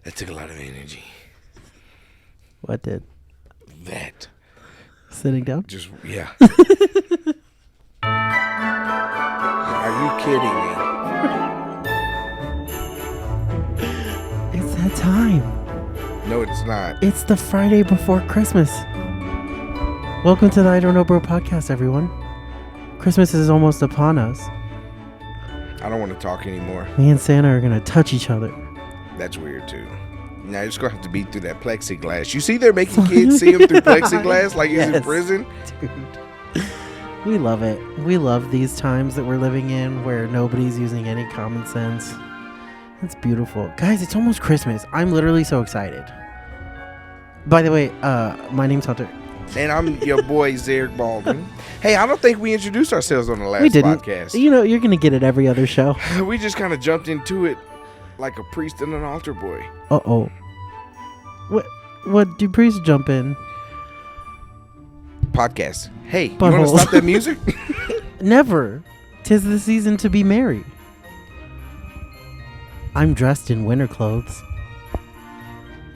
That took a lot of energy. What did? That. Sitting down? Just, yeah. Are you kidding me? It's that time. No, it's not. It's the Friday before Christmas. Welcome to the I Don't Know Bro podcast, everyone. Christmas is almost upon us. I don't want to talk anymore. Me and Santa are going to touch each other. That's weird, too. Now you're just going to have to beat through that plexiglass. You see they're making kids see him through plexiglass like he's in prison? Dude. We love it. We love these times that we're living in where nobody's using any common sense. It's beautiful. Guys, it's almost Christmas. I'm literally so excited. By the way, my name's Hunter. And I'm your boy, Zarek Baldwin. Hey, I don't think we introduced ourselves on the last podcast. You know, you're going to get it every other show. We just kind of jumped into it like a priest and an altar boy. Uh-oh. What do priests jump in? Podcast. Hey, you Buttholes. want to stop that music? Never. 'Tis the season to be merry. I'm dressed in winter clothes.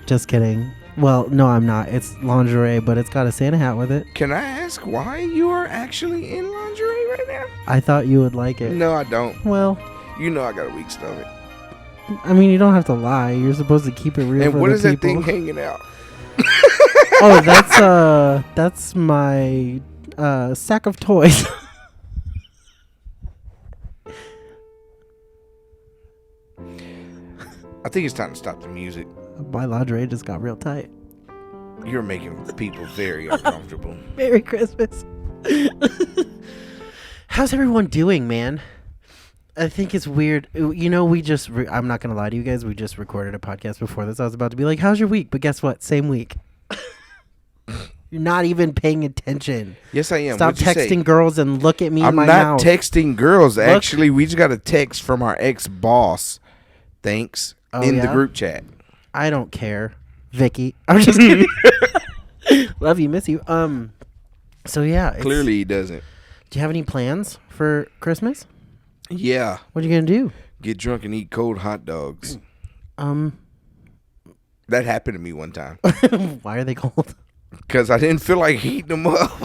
Just kidding. Well, no, I'm not. It's lingerie, but it's got a Santa hat with it. Can I ask why you are actually in lingerie right now? I thought you would like it. No, I don't. Well, You know I got a weak stomach. I mean, you don't have to lie. You're supposed to keep it real And for what the is that people. thing hanging out? Oh, that's my sack of toys. I think it's time to stop the music. My lingerie just got real tight. You're making people very uncomfortable. Merry Christmas. How's everyone doing, man? I think it's weird. You know, I'm not going to lie to you guys. We just recorded a podcast before this. I was about to be like, how's your week? But guess what? Same week. You're not even paying attention. Yes, I am. Stop texting girls and look at me in my I'm mouth. not texting girls. Actually, we just got a text from our ex-boss. Thanks. In the group chat. I don't care. Vicky. I'm just kidding. Love you. Miss you. So, yeah. Clearly, he doesn't. Do you have any plans for Christmas? Yeah. What are you going to do? Get drunk and eat cold hot dogs. That happened to me one time. Why are they cold? Because I didn't feel like heating them up.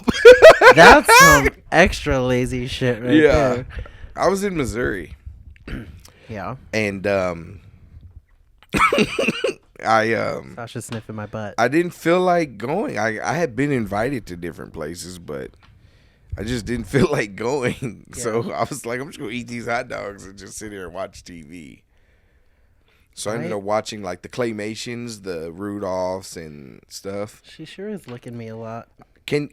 That's some extra lazy shit right there. I was in Missouri. Yeah. And Sasha's sniffing my butt. I didn't feel like going. I had been invited to different places, but I just didn't feel like going. Yeah. So I was like, I'm just going to eat these hot dogs and just sit here and watch TV. So I ended up watching like the Claymations, the Rudolphs and stuff. She sure is licking me a lot.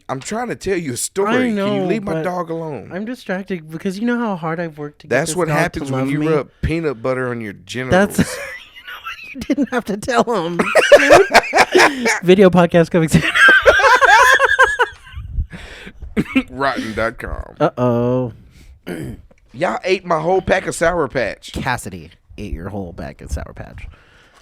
I'm trying to tell you a story. I know, Can you leave my dog alone? I'm distracted because you know how hard I've worked to get That's this what dog happens to when love you me? rub peanut butter on your genitals. That's you know what? You didn't have to tell him. Video podcast coming soon. Rotten.com. Uh-oh. Y'all ate my whole pack of Sour Patch. Cassidy ate your whole bag of Sour Patch.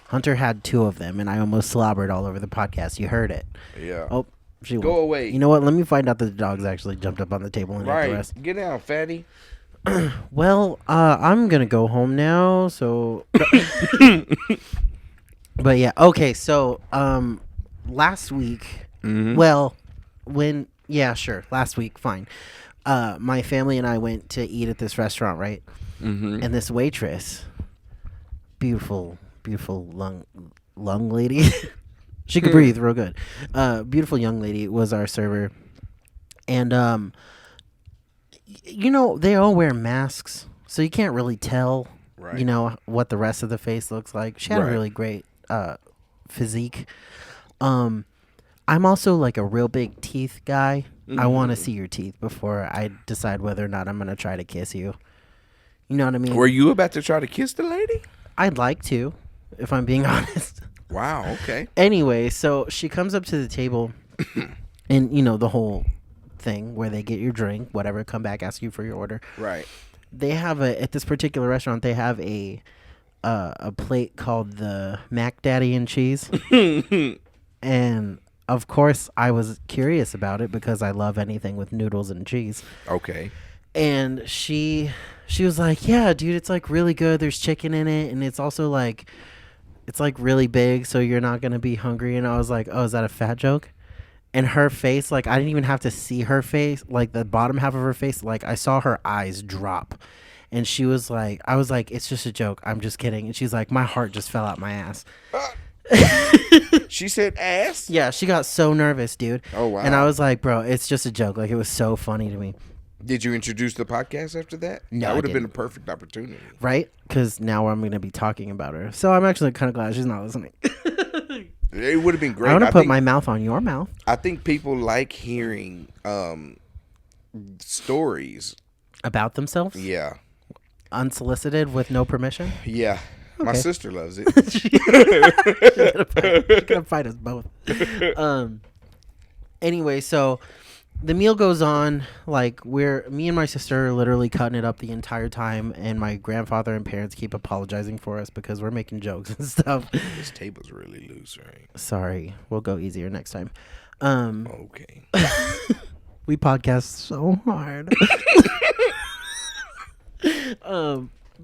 Hunter had 2 of them, and I almost slobbered all over the podcast. You heard it. Yeah. Oh, she Go won't. away. You know what? Let me find out that the dogs actually jumped up on the table and ate the rest. Get down, fatty. Well, I'm going to go home now, so... But yeah, okay, so last week... Mm-hmm. Well, last week, fine. My family and I went to eat at this restaurant, right? Mm-hmm. And this waitress, beautiful lung lady. She could breathe real good. Beautiful young lady was our server. And, you know, they all wear masks, so you can't really tell, you know, what the rest of the face looks like. She had a really great physique. I'm also like a real big teeth guy. Mm-hmm. I want to see your teeth before I decide whether or not I'm going to try to kiss you. You know what I mean? Were you about to try to kiss the lady? I'd like to, if I'm being honest. Wow, okay. Anyway, so she comes up to the table and, you know, the whole thing where they get your drink, whatever, come back, ask you for your order. Right. They have at this particular restaurant, they have a plate called the Mac Daddy and Cheese. And of course, I was curious about it because I love anything with noodles and cheese. Okay. And she was like, yeah, dude, it's like really good. There's chicken in it. And it's also like it's like really big, so you're not gonna be hungry. And I was like, oh, is that a fat joke? And her face, like, I didn't even have to see her face, like the bottom half of her face, like I saw her eyes drop. And she was like, I was like, it's just a joke, I'm just kidding. And she's like, my heart just fell out my ass. She said ass? Yeah, she got so nervous, dude. Oh, wow. And I was like, bro, it's just a joke. Like, it was so funny to me. Did you introduce the podcast after that? No, that I would have been a didn't. perfect opportunity. Right? Because now I'm going to be talking about her. So I'm actually kind of glad she's not listening. It would have been great. I want to put my mouth on your mouth. I think people like hearing stories. About themselves? Yeah. Unsolicited with no permission? Yeah. My Okay. sister loves it. She's gonna fight us both. Anyway, so the meal goes on. Like, me and my sister are literally cutting it up the entire time, and my grandfather and parents keep apologizing for us because we're making jokes and stuff. This table's really loose, right? Sorry, we'll go easier next time. Okay. We podcast so hard.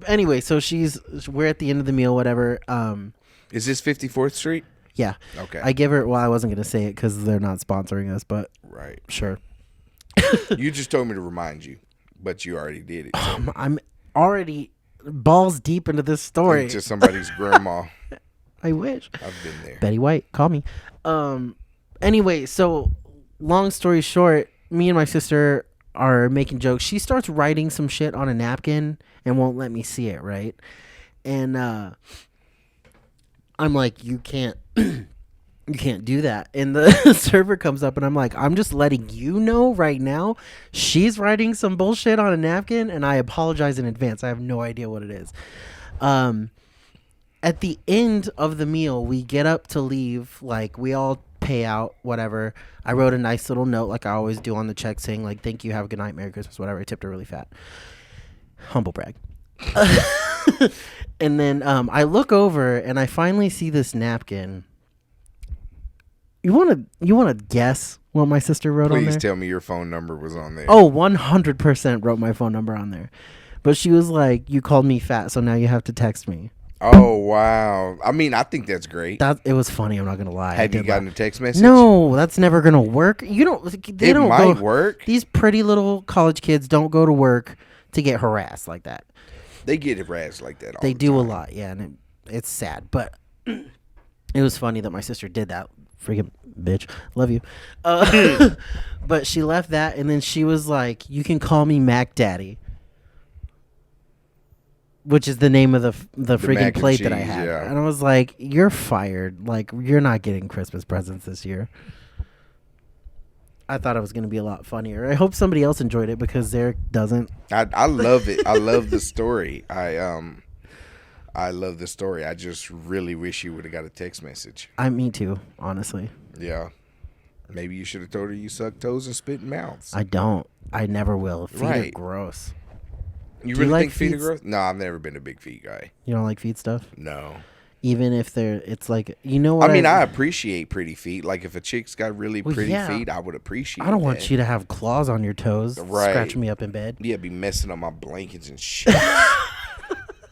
Anyway, so we're at the end of the meal, whatever. Is this 54th Street? Yeah. Okay. I give her. Well, I wasn't gonna say it because they're not sponsoring us, but Right. sure. You just told me to remind you, but you already did it. So. I'm already balls deep into this story. It's just somebody's grandma. I wish. I've been there. Betty White, call me. Anyway, so long story short, me and my sister are making jokes. She starts writing some shit on a napkin and won't let me see it, right? And I'm like, you can't you can't do that. And the server comes up and I'm like, I'm just letting you know right now she's writing some bullshit on a napkin, and I apologize in advance. I have no idea what it is. At the end of the meal, we get up to leave. Like, we all pay out, whatever. I wrote a nice little note like I always do on the check saying, like, thank you, have a good night, Merry Christmas, whatever. I tipped her really fat. Humble brag. And then I look over and I finally see this napkin. You want to guess what my sister wrote on there? Please tell me your phone number was on there. Oh, 100% wrote my phone number on there. But she was like, you called me fat, so now you have to text me. Oh, wow. I mean, I think that's great. It was funny, I'm not going to lie. Have you gotten a text message? No, that's never going to work. You don't they It don't might go, work. These pretty little college kids don't go to work to get harassed like that. They get harassed like that all They the do a time. lot, yeah, and it's sad, but it was funny that my sister did that. Freaking bitch, love you. But she left that, and then she was like, "You can call me Mac Daddy," which is the name of the freaking mac and plate that I cheese, had. yeah. And I was like, "You're fired. Like, you're not getting Christmas presents this year." I thought it was going to be a lot funnier. I hope somebody else enjoyed it because Derek doesn't. I love it. I love the story. I love the story. I just really wish you would have got a text message. Me too, honestly. Yeah. Maybe you should have told her you suck toes and spit in mouths. I don't. I never will. Feet are Right. gross. You Do really you like think feet are feet? gross? No, I've never been a big feet guy. You don't like feet stuff? No. Even if it's like, you know what? I mean, I appreciate pretty feet. Like, if a chick's got really Well, pretty yeah. feet, I would appreciate I don't that. want you to have claws on your toes, Right. scratching me up in bed. Yeah, be messing up my blankets and shit.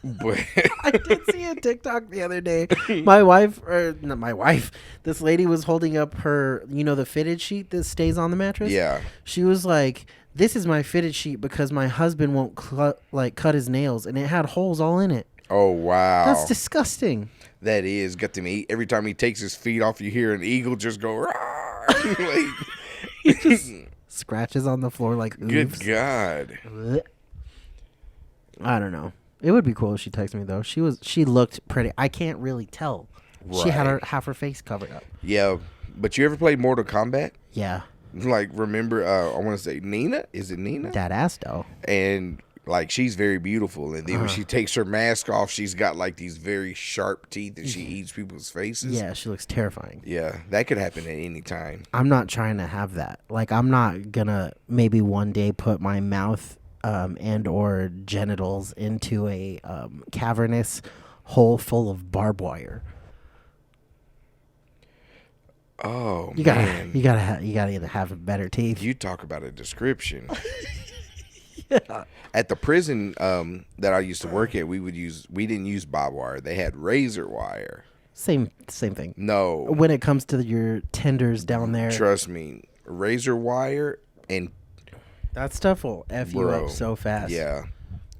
But I did see a TikTok the other day. Not my wife, this lady was holding up her, the fitted sheet that stays on the mattress. yeah. She was like, "This is my fitted sheet because my husband won't cut his nails, and it had holes all in it." Oh, wow. That's disgusting. That is. Got them eat. Every time he takes his feet off, you hear an eagle just go, "Rawr." He just scratches on the floor like, oops. Good God. I don't know. It would be cool if she texted me though. She looked pretty. I can't really tell. She had Right. half her face covered up. Yeah. But you ever played Mortal Kombat? Yeah, Like, remember, I want to say Nina? Is it Nina? that ass though. And, like, she's very beautiful. And then when she takes her mask off, she's got, like, these very sharp teeth and she eats people's faces. Yeah, she looks terrifying. Yeah. That could happen at any time. I'm not trying to have that. Like, I'm not gonna maybe one day put my mouth and or genitals into a cavernous hole full of barbed wire. Oh, You man. gotta either have better teeth. You talk about a description. Yeah. At the prison that I used to work at, we didn't use barbed wire. They had razor wire. Same thing. No, When it comes to your tenders down there, trust me, razor wire and that stuff will F you up so fast. Yeah,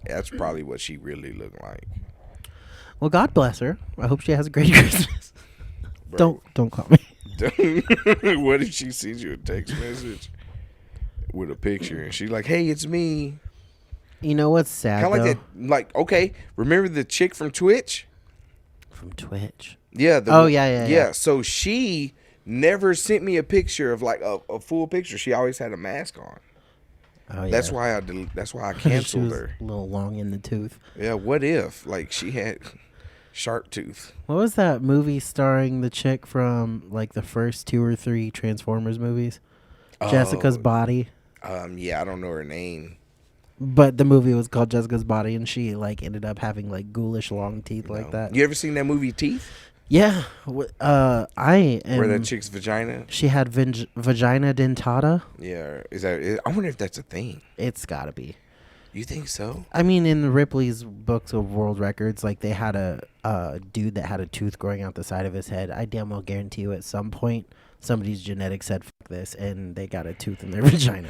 that's probably what she really looked like. Well, God bless her. I hope she has a great Christmas. Bro. Don't call me. What if she sends you a text message with a picture and she's like, "Hey, it's me." You know what's sad? Kind of like that. Like, okay, remember the chick from Twitch? From Twitch. Yeah. Yeah. So she never sent me a picture of like a full picture. She always had a mask on. Oh yeah. That's why I canceled she was her. A little long in the tooth. Yeah. What if like she had sharp tooth? What was that movie starring the chick from like the first 2 or 3 Transformers movies? Jessica's Body. Yeah, I don't know her name. But the movie was called Jessica's Body, and she like ended up having like ghoulish long teeth like that. You ever seen that movie Teeth? Yeah. I am. Where that chick's vagina? She had vagina dentata. Yeah. I wonder if that's a thing. It's gotta be. You think so? I mean, in Ripley's books of world records, like they had a dude that had a tooth growing out the side of his head. I damn well guarantee you, at some point, somebody's genetics said "fuck this," and they got a tooth in their vagina.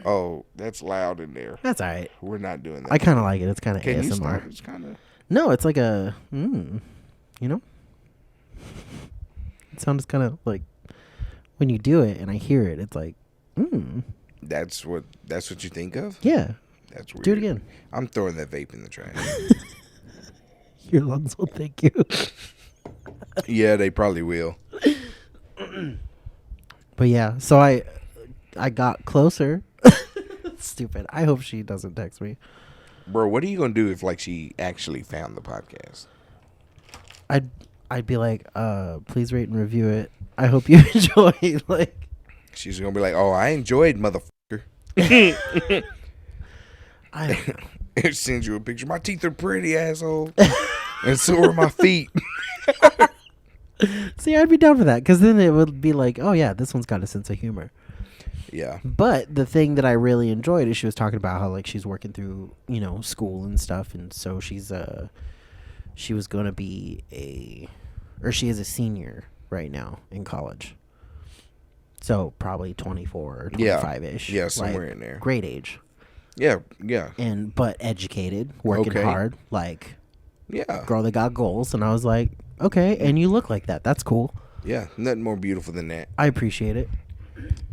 Oh, that's loud in there. That's all right. We're not doing that. I kind of like it. It's kind of Can ASMR. you stop? It's kind of. No, it's like a, you know? It sounds kind of like when you do it and I hear it, it's like, That's what you think of? Yeah. That's weird. Do it again. I'm throwing that vape in the trash. Your lungs will thank you. Yeah, they probably will. But yeah, so I got closer. Stupid. I hope she doesn't text me. Bro, what are you going to do if like she actually found the podcast? I'd be like, please rate and review it. I hope you enjoy. Like, she's going to be like, "Oh, I enjoyed, motherfucker." I don't know. It sends you a picture. My teeth are pretty, asshole. And so are my feet. See, I'd be down for that, because then it would be like, oh yeah, this one's got a sense of humor. Yeah. But the thing that I really enjoyed is she was talking about how like she's working through, school and stuff, and so she was going to be she is a senior right now in college. So probably 24 or 25-ish. Yeah, somewhere in there. Great age. Yeah. But educated, working hard, like, yeah, girl that got goals. And I was like, okay, and you look like that. That's cool. Yeah, nothing more beautiful than that. I appreciate it.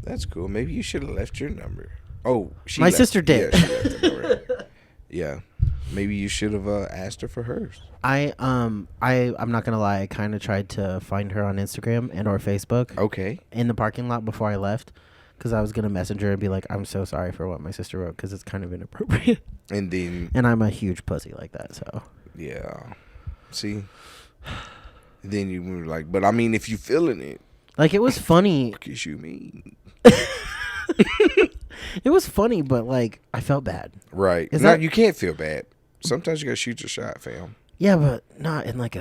That's cool. Maybe you should have left your number. Oh, my sister did. Yeah, she left the number. Yeah, maybe you should have asked her for hers. I'm not gonna lie. I kind of tried to find her on Instagram and or Facebook. Okay. In the parking lot before I left, because I was gonna message her and be like, "I'm so sorry for what my sister wrote," because it's kind of inappropriate. And I'm a huge pussy like that, so. Yeah. See. Then you were like, but I mean, if you feeling it. Like, it was funny. What is you mean? It was funny, but like I felt bad. Right. You can't feel bad. Sometimes you gotta shoot your shot, fam. Yeah, but not in like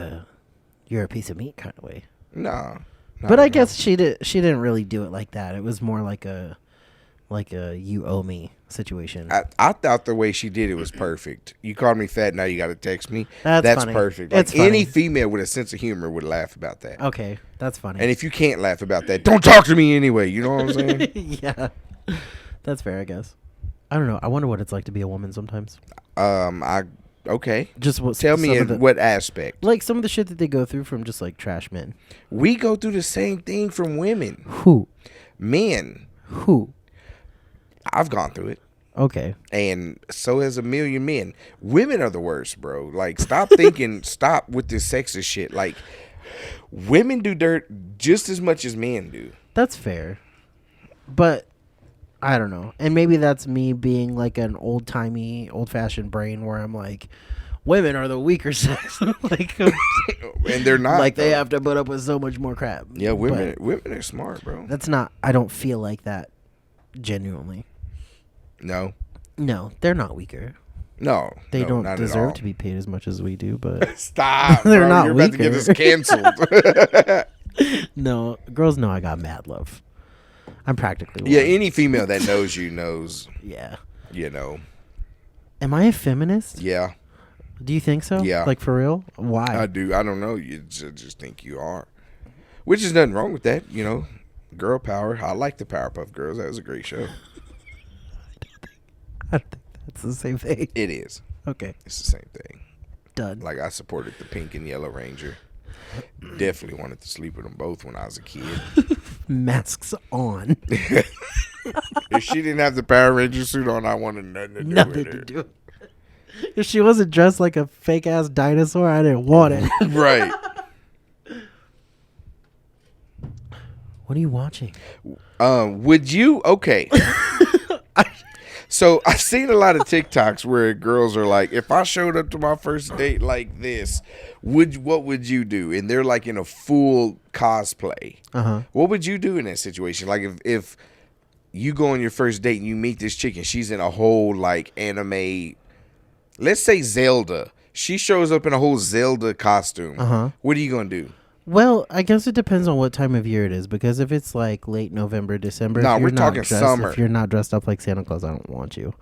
you're a piece of meat kind of way. Nah. But I guess she didn't really do it like that. It was more like a you owe me situation. I thought the way she did it was perfect. You called me fat, now you got to text me. That's funny. Perfect. It's like funny. Any female with a sense of humor would laugh about that. Okay, that's funny. And if you can't laugh about that, don't talk to me anyway. You know what I'm saying? Yeah, that's fair, I guess. I don't know. I wonder what it's like to be a woman sometimes. Okay. Just tell me in what aspect? Like some of the shit that they go through from just like trash men. We go through the same thing from women. Who? Men. Who? I've gone through it. Okay. And so has a million men. Women are the worst, bro. Like, stop with this sexist shit. Like, women do dirt just as much as men do. That's fair. But I don't know. And maybe that's me being like an old-timey, old-fashioned brain where I'm like, women are the weaker sex. Like, and they're not. Like, they have to put up with so much more crap. Yeah, women are smart, bro. That's not, I don't feel like that genuinely. No, they're not weaker. No, they don't deserve to be paid as much as we do. But stop, they're not. You're weaker. about to get us canceled. No, girls know I got mad love. I'm practically. Yeah, any female that knows you knows. Yeah. You know. Am I a feminist? Yeah. Do you think so? Yeah. Like for real? I Why? do. I don't know. You just think you are. Which is nothing wrong with that, you know. Girl power. I like the Powerpuff Girls. That was a great show. I don't think that's the same thing. It is. Okay. It's the same thing. Done. Like, I supported the Pink and Yellow Ranger. Definitely wanted to sleep with them both when I was a kid. Masks on. If she didn't have the Power Ranger suit on, I wanted nothing to do Nothing with to her. do. If she wasn't dressed like a fake ass dinosaur, I didn't want it. Right. What are you watching? Would you? Okay. So I've seen a lot of TikToks where girls are like, if I showed up to my first date like this, what would you do? And they're like in a full cosplay. What would you do in that situation? Like if you go on your first date and you meet this chick and she's in a whole like anime, let's say Zelda. She shows up in a whole Zelda costume. What are you gonna do? Well, I guess it depends on what time of year it is. Because if it's like late November, December, No, if you're we're talking not dressed, summer. If you're not dressed up like Santa Claus, I don't want you.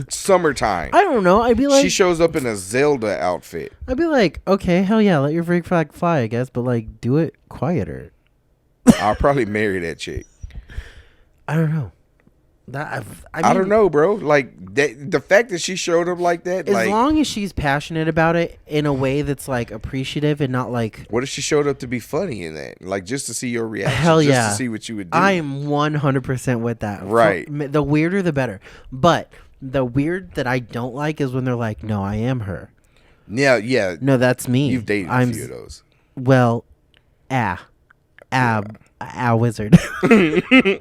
Summertime. I don't know. I'd be like, She shows up in a Zelda outfit. I'd be like, okay, hell yeah, let your freak flag fly, I guess, but like, do it quieter. I'll probably marry that chick. I don't know. That I I mean, don't know, bro. Like the fact that she showed up like that, As like, long as she's passionate about it in a way that's like appreciative and not like, what if she showed up to be funny in that? Like just to see your reaction, hell just yeah, to see what you would do. I am 100% with that. Right. The weirder, the better. But the weird that I don't like is when they're like, "No, I am her. Yeah. No, that's me. You've dated a few of those. Well, wizard.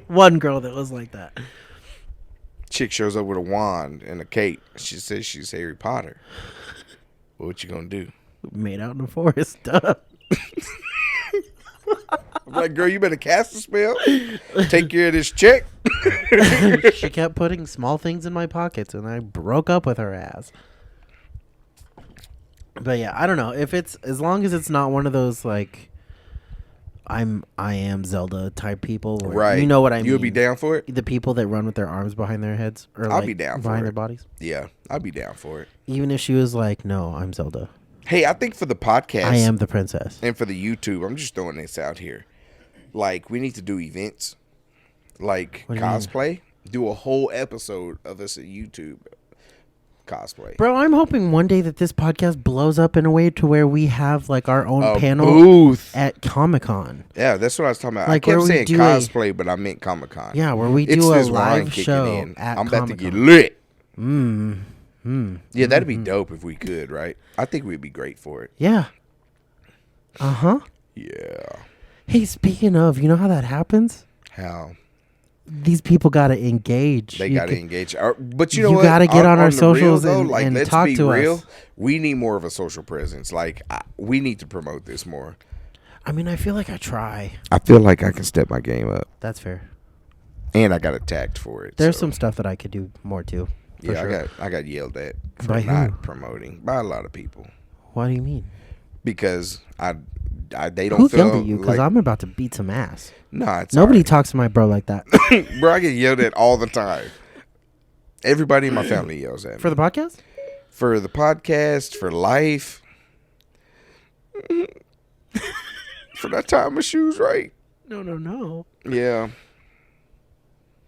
One girl that was like that. Chick shows up with a wand and a cape. She says she's Harry Potter. What you gonna do? Made out in the forest. Duh. I'm like, girl, you better cast a spell. Take care of this chick. She kept putting small things in my pockets, and I broke up with her ass. But yeah, I don't know if it's as long as it's not one of those like I am Zelda type people. Where, Right. You know what I mean? You'll be down for it? The people that run with their arms behind their heads, or I'll like be down for behind it. their bodies. Yeah, I'll be down for it. Even if she was like, "No, I'm Zelda. Hey, I think for the podcast, I am the princess." and for the YouTube, I'm just throwing this out here. Like, we need to do events, like What do you mean? cosplay. Do a whole episode of us at YouTube cosplay. Bro, I'm hoping one day that this podcast blows up in a way to where we have like our own A panel booth. at Comic-Con. Yeah, that's what I was talking about. Like, I kept where we saying do cosplay, but I meant Comic-Con. Yeah, where we It's do a this wine live kicking show in. at I'm about to get Comic-Con. lit. Yeah, that'd be dope if we could, right? I think we'd be great for it. Yeah. Uh-huh. Yeah. Hey, speaking of, you know how that happens? How? These people got to engage. They You got to could- engage. But you know You what? gotta get on our the socials and- like, and let's talk be to real. us. We need more of a social presence. Like, we need to promote this more. I mean, I feel like I try. I feel like I can step my game up. That's fair. And I got attacked for it. There's so. some stuff that I could do more too. For Yeah, sure. I got yelled at for By who? not promoting by a lot of people What do you mean? because they don't Who feel yelled at you? Because like, I'm about to beat some ass. nah, it's Nobody all talks to my bro like that. right. Bro, I get yelled at all the time. Everybody in my family yells at me For the podcast? for the podcast, for life, for that time my shoes right. No. Yeah,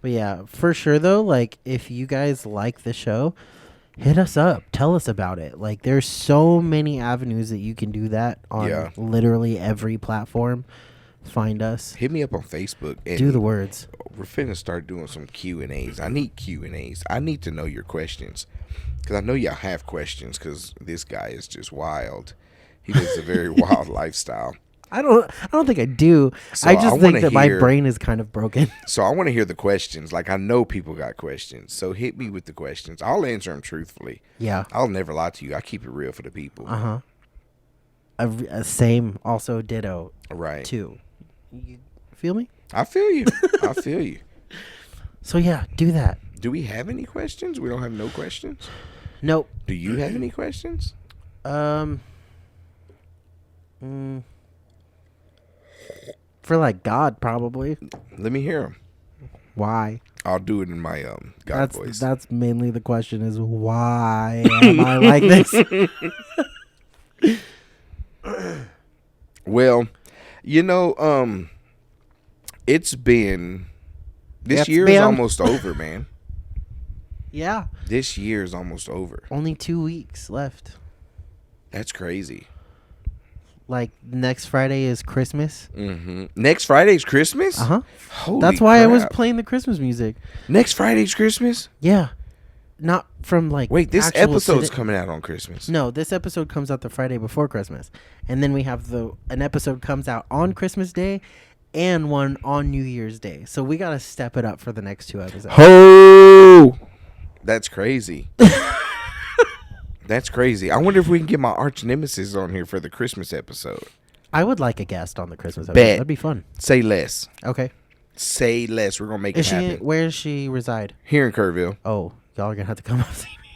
But yeah, for sure though, like if you guys like the show, hit us up. Tell us about it. Like there's so many avenues that you can do that on Yeah. literally every platform. Find us. hit me up on Facebook. And Do the words. We're finna start doing some Q&As. I need Q&As. I need to know your questions because I know y'all have questions because this guy is just wild. He lives a very wild lifestyle. I don't think I do. So I just think wanna that my hear- brain is kind of broken. So I want to hear the questions. Like, I know people got questions. So hit me with the questions. I'll answer them truthfully. Yeah. I'll never lie to you. I keep it real for the people. Same. Also ditto. Right. Too. You feel me? I feel you. I feel you. So yeah, do that. Do we have any questions? We don't have no questions. Nope. Do you have any questions? For like God, probably. Let me hear them. Why? I'll do it in my God voice. That's mainly the question: is why am I like this? Well, you know, it's been this It's year is been- almost over, man. Yeah, This year is almost over. only 2 weeks left. That's crazy. Like next Friday is Christmas. Next Friday's Christmas. Holy That's why I was crap. playing the Christmas music. Next Friday's Christmas. Yeah, not from like. Wait, this actual episode's coming out on Christmas. No, this episode comes out the Friday before Christmas, and then we have an episode comes out on Christmas Day, and one on New Year's Day. So we gotta step it up for the next 2 episodes. Ho! That's crazy. That's crazy. I wonder if we can get my arch nemesis on here for the Christmas episode. I would like a guest on the Christmas episode. Bet. That'd be fun. Say less. Okay. Say less. We're gonna make Is it she? happen. Where does she reside? Here in Kerrville. Oh, y'all are gonna have to come up see me.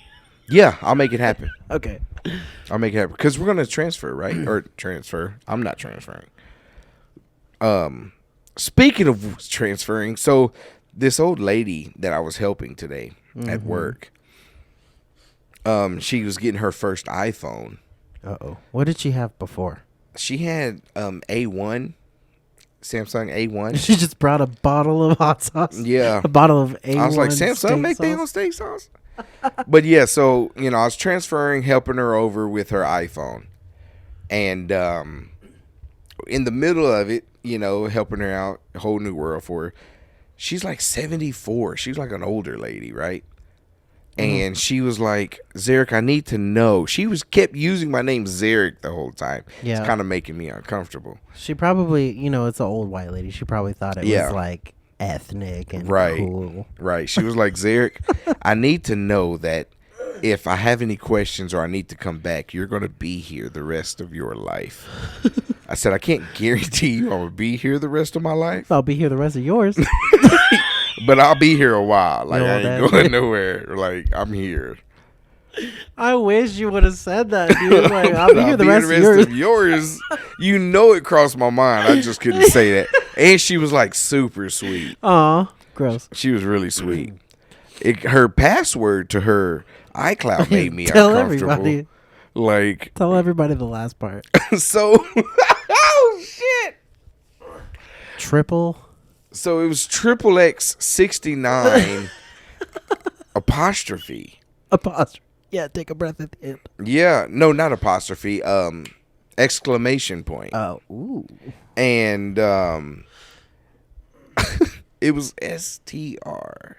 Yeah, I'll make it happen. Okay. I'll make it happen because we're gonna transfer, right? Or transfer. I'm not transferring. Speaking of transferring, so this old lady that I was helping today at work, she was getting her first iPhone. Uh-oh. What did she have before? She had A1, Samsung A1. She just brought a bottle of hot sauce. Yeah. A bottle of A1 I was like, Samsung make their own steak sauce? But yeah, so, you know, I was transferring, helping her over with her iPhone. And in the middle of it, you know, helping her out, a whole new world for her. She's like 74. She's like an older lady, right? And she was like, Zarek, I need to know. She kept using my name Zarek the whole time. Yeah. It's kind of making me uncomfortable. She probably, it's an old white lady. She probably thought it Yeah. was like ethnic and Right. cool. Right. She was like, Zarek, I need to know that if I have any questions or I need to come back, you're going to be here the rest of your life. I said, I can't guarantee you I'm going to be here the rest of my life, I'll be here the rest of yours. but I'll be here a while. Like, No, I ain't that's- going nowhere. Like, I'm here. I wish you would have said that, dude. Like, I'll be here the rest of yours. You know it crossed my mind. I just couldn't say that. And she was like super sweet. Aw, gross. She was really sweet. Her password to her iCloud made me Tell uncomfortable. everybody. Like, Tell everybody the last part. so, oh shit. Triple. So it was XXX69 apostrophe. Apostrophe. Yeah, take a breath at the end. Yeah, no, not apostrophe. Exclamation point. Oh, ooh. And it was STR.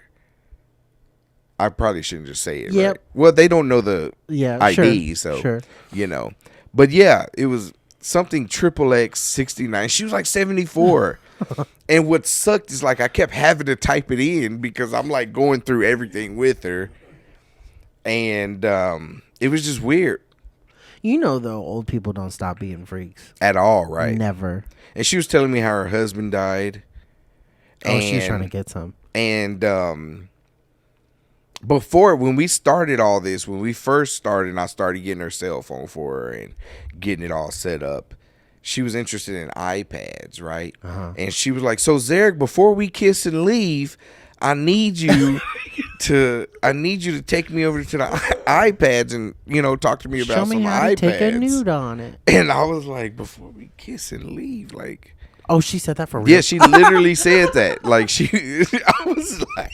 I probably shouldn't just say it. Yep. Right? Well, they don't know the Yeah, ID, sure. so Sure. you know. But yeah, it was something XXX69. She was like 74. And what sucked is like I kept having to type it in because I'm like going through everything with her. And it was just weird Though, old people don't stop being freaks. at all, right? Never. And she was telling me how her husband died. Oh, she's trying to get some. And before, when we started all this, when we first started, and I started getting her cell phone for her and getting it all set up, she was interested in iPads, right? And she was like, so Zarek, before we kiss and leave, I need you to take me over to the iPads and, talk to me about Show some me how iPads. to take a nude on it. And I was like, before we kiss and leave, like, Oh, she said that for real? yeah, she literally said that. Like, I was like,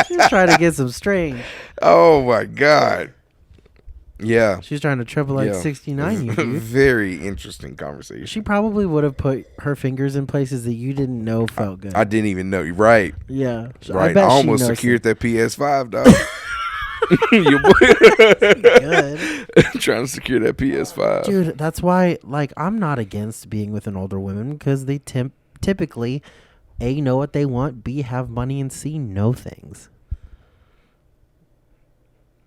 She was trying to get some strange. oh my God. Yeah. She's trying to triple like Yeah. 69 you, dude. Very interesting conversation. She probably would have put her fingers in places that you didn't know felt good. I didn't even know. Right. Yeah. Right. I bet she almost knows secured it. that PS5, dog. Your boy Good. trying to secure that PS5. Dude, that's why, like, I'm not against being with an older woman because they typically, A, know what they want, B, have money, and C, know things.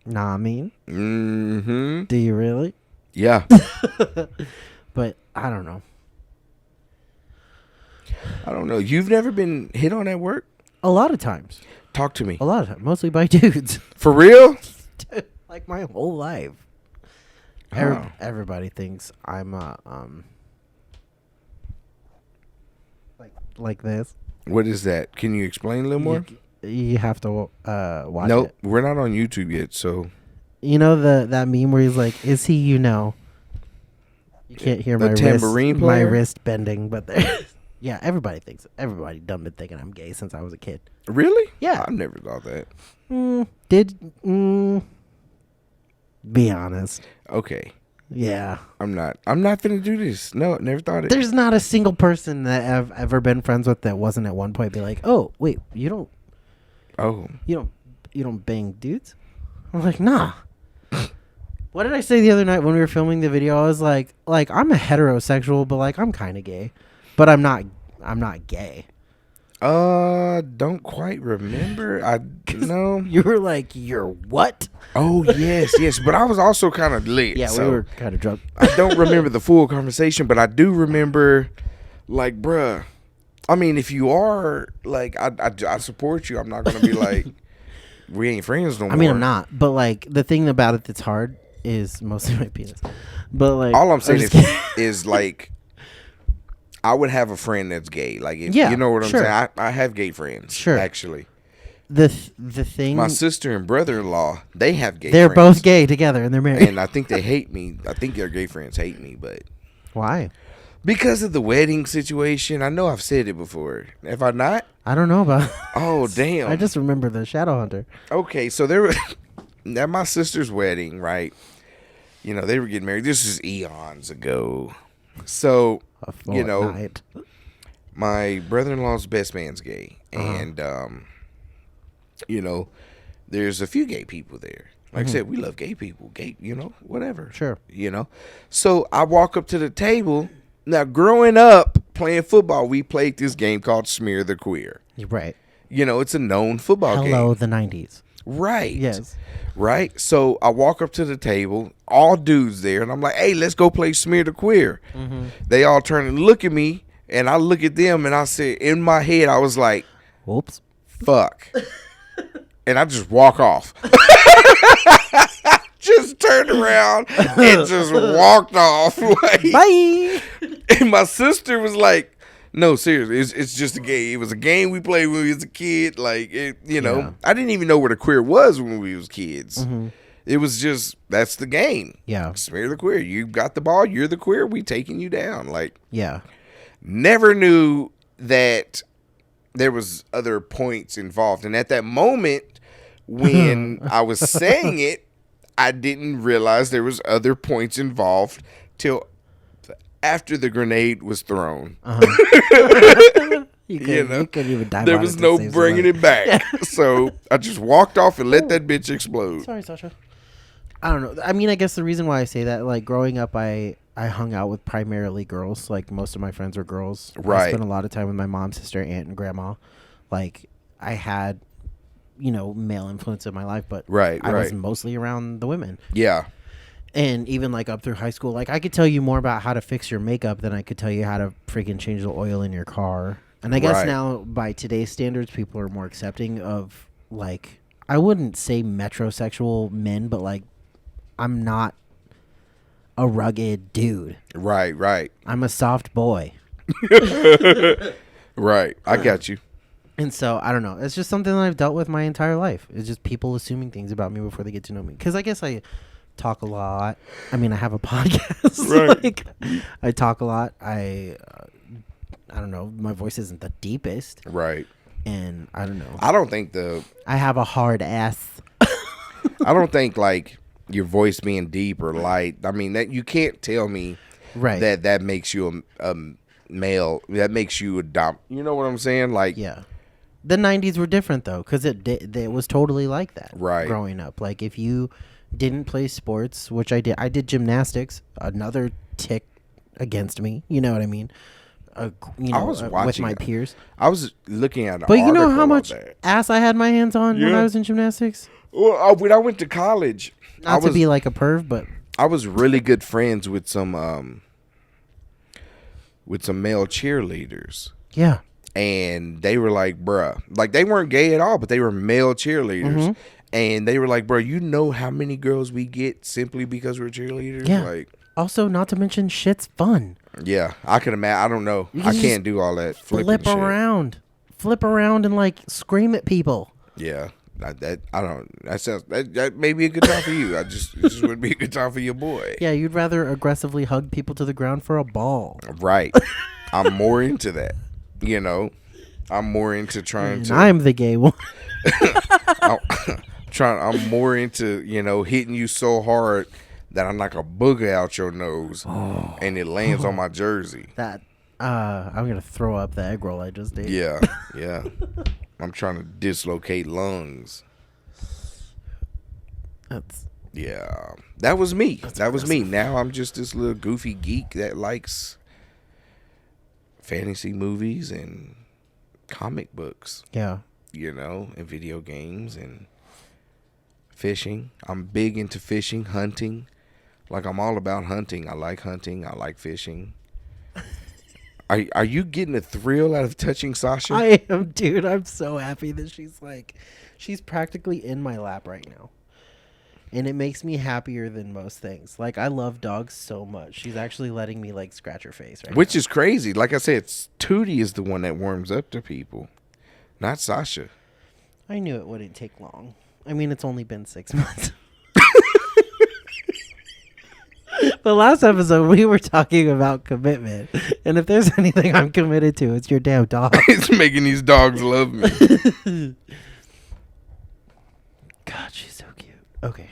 Nah, I mean, Mm-hmm. do you really? Yeah. But I don't know. I don't know. You've never been hit on at work? A lot of times. Talk to me. A lot of times. Mostly by dudes. For real? Like my whole life. Oh. Everybody thinks I'm like this. What is that? Can you explain a little more? You have to watch Nope, it. we're not on YouTube yet, so You know that meme where he's like, "Is he you know?" You can't hear The my tambourine my player? wrist bending, but there. Yeah, everybody done been thinking I'm gay since I was a kid. really? Yeah. I've never thought that. Be honest. Okay, Yeah. I'm not finna do this. No, never thought it. There's not a single person that I've ever been friends with that wasn't at one point be like, "Oh, wait, you Oh, don't bang dudes?" I'm like, "Nah." What did I say the other night when we were filming the video? I was like I'm a heterosexual, but like I'm kind of gay, but I'm not gay. don't quite remember. I no. You were like, "You're what?" Oh yes, but I was also kind of lit. Yeah, so we were kind of drunk. I don't remember the full conversation, but I do remember, like, bruh. I mean, if you are like, I support you. I'm not gonna be like, we ain't friends no more. I mean, I'm not, but like the thing about it that's hard is mostly my penis. But like, All I'm saying just kidding. is like, I would have a friend that's gay. Like, if, Yeah, you know what I'm sure. saying. I have gay friends. Sure. Actually, the thing. my sister and brother-in-law, they have gay. They're friends. both gay together and they're married. And I think they hate me. I think their gay friends hate me, but Why? because of the wedding situation. I know I've said it before. Have I not? I don't know about. Oh damn! I just remember the Shadow Hunter. Okay, so there was at my sister's wedding, right? You know, they were getting married. This is eons ago. So, A you know, fortnight. my brother-in-law's best man's gay. And, you know, there's a few gay people there. Like I said, we love gay people. Gay, you know, whatever. Sure. You know? So I walk up to the table. Now, growing up playing football, we played this game called Smear the Queer. Right. You know, it's a known football game. Hello, the 90s. Right. Yes. Right. So I walk up to the table, all dudes there, and I'm like, hey, let's go play Smear the Queer. They all turn and look at me, and I look at them, and I said, in my head, I was like, Whoops. fuck. And I just walk off. Just turned around and just walked off. Like, Bye. and my sister was like, no, seriously, it's just a game. It was a game we played when we was a kid. Like, it, you know, Yeah. I didn't even know what a queer was when we was kids. It was just, that's the game. Yeah. Smear the queer. You got the ball. You're the queer. We taking you down. Like, Yeah. never knew that there was other points involved. And at that moment, when I was saying it, I didn't realize there was other points involved till after the grenade was thrown. You know, couldn't even dive There on was it to no save bringing somebody. it back. So I just walked off and let that bitch explode. Sorry, Sasha. I don't know. I mean, I guess the reason why I say that, like, growing up, I hung out with primarily girls. Like, most of my friends were girls. I Right. spent a lot of time with my mom, sister, aunt, and grandma. Like, I had, you know, male influence in my life, but Right, I was right. mostly around the women. Yeah. And even, like, up through high school, like, I could tell you more about how to fix your makeup than I could tell you how to freaking change the oil in your car. And I guess Right. now, by today's standards, people are more accepting of, like, I wouldn't say metrosexual men, but, like, I'm not a rugged dude. Right. I'm a soft boy. Right. I got you. And so, I don't know. It's just something that I've dealt with my entire life. It's just people assuming things about me before they get to know me. Because I guess I talk a lot. I mean, I have a podcast. Right. Like, I talk a lot. I don't know. My voice isn't the deepest. Right. And I don't know. I don't think I have a hard ass. I don't think like your voice being deep or light. I mean that you can't tell me Right. that makes you a male. That makes you a dom. You know what I'm saying? Like Yeah. The 90s were different, though, because it was totally like that. Right. Growing up. Like, if you didn't play sports, which I did gymnastics, another tick against me. You know what I mean? You know, was with watching my it. peers. I was looking at an But you know how article much on that. ass I had my hands on when Yeah. I was in gymnastics? Well, when I went to college, Not to be like a perv, but I was really good friends with some male cheerleaders. yeah. And they were like, bruh, like they weren't gay at all, but they were male cheerleaders. Mm-hmm. And they were like, bro, you know how many girls we get simply because we're cheerleaders? Yeah. Like, Also, not to mention, shit's fun. yeah, I can imagine. I don't know. You I can can't do all that flipping Flip shit. around and like scream at people. Yeah. That may be a good time for you. It just wouldn't be a good time for your boy. Yeah, you'd rather aggressively hug people to the ground for a ball. Right. I'm more into that. You know, I'm more into trying And to. I'm the gay one. I'm more into, hitting you so hard that I knock a booger out your nose and it lands on my jersey. That I'm gonna throw up the egg roll I just ate. Yeah, yeah. I'm trying to dislocate lungs. Yeah. That was me. That was me. Now I'm just this little goofy geek that likes fantasy movies and comic books. Yeah. And video games and fishing. I'm big into fishing, hunting. Like, I'm all about hunting. I like hunting. I like fishing. Are you getting a thrill out of touching Sasha? I am, dude. I'm so happy that she's practically in my lap right now. And it makes me happier than most things. Like, I love dogs so much. She's actually letting me, like, scratch her face right Which now. is crazy. Like I said, Tootie is the one that warms up to people, not Sasha. I knew it wouldn't take long. I mean, it's only been 6 months. The last episode, we were talking about commitment. And if there's anything I'm committed to, it's your damn dog. It's making these dogs love me. God, she's so cute. Okay.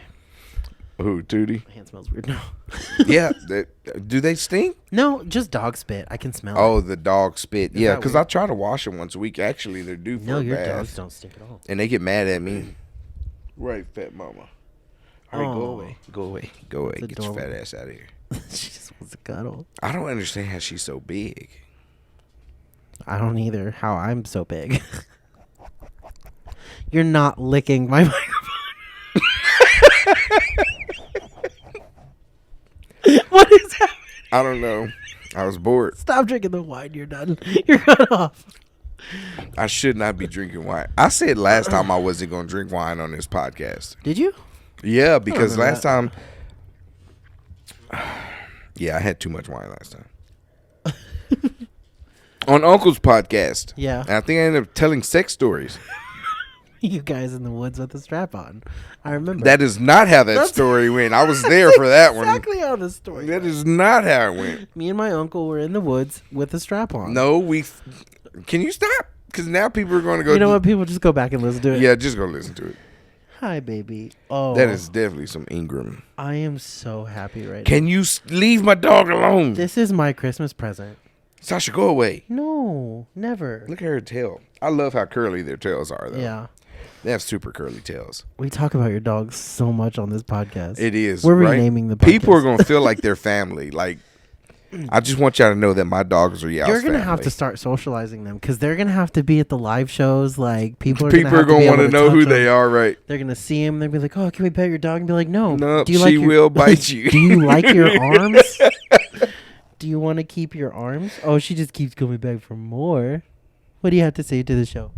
Who, Tootie? My hand smells weird now. Yeah. Do they stink? No, just dog spit. I can smell Oh, it. the dog spit. Is Yeah, that because weird? I try to wash them once a week. Actually, they're due for No, a your bath. dogs don't stink at all. And they get mad at me. Right, fat mama. All right, go Aw. away. Go away. Go away. That's Get your fat adorable. ass out of here. She just wants to cuddle. I don't understand how she's so big. I don't either. How I'm so big. You're not licking my microphone. What is happening? I don't know. I was bored. Stop drinking the wine. You're done. You're cut off. I should not be drinking wine. I said last time I wasn't going to drink wine on this podcast. Did you? Yeah, because remember last that. time. Yeah, I had too much wine last time. On Uncle's podcast. Yeah. And I think I ended up telling sex stories. You guys in the woods with the strap on. I remember. That is not how that story went. I was there for that one. Exactly how the story That went. is not how it went. Me and my uncle were in the woods with the strap on. No, can you stop? Because now people are going to go. You know what? People just go back and listen to it. Yeah, just go listen to it. Hi, baby. Oh. That is definitely some Ingram. I am so happy right now. Can you leave my dog alone? This is my Christmas present. Sasha, go away. No, never. Look at her tail. I love how curly their tails are, though. Yeah. They have super curly tails. We talk about your dogs so much on this podcast. It is. We're right? renaming the podcast. People are going to feel like they're family. Like, I just want y'all to know that my dogs are y'all's You're going to family. have to start socializing them because they're going to have to be at the live shows. Like, people are People are going to want to know who they are, right? They're going to see him. They'll be like, oh, can we pet your dog? And be like, no. No, Do you she like your, will bite you. Do you like your arms? Do you want to keep your arms? Oh, she just keeps coming back for more. What do you have to say to the show?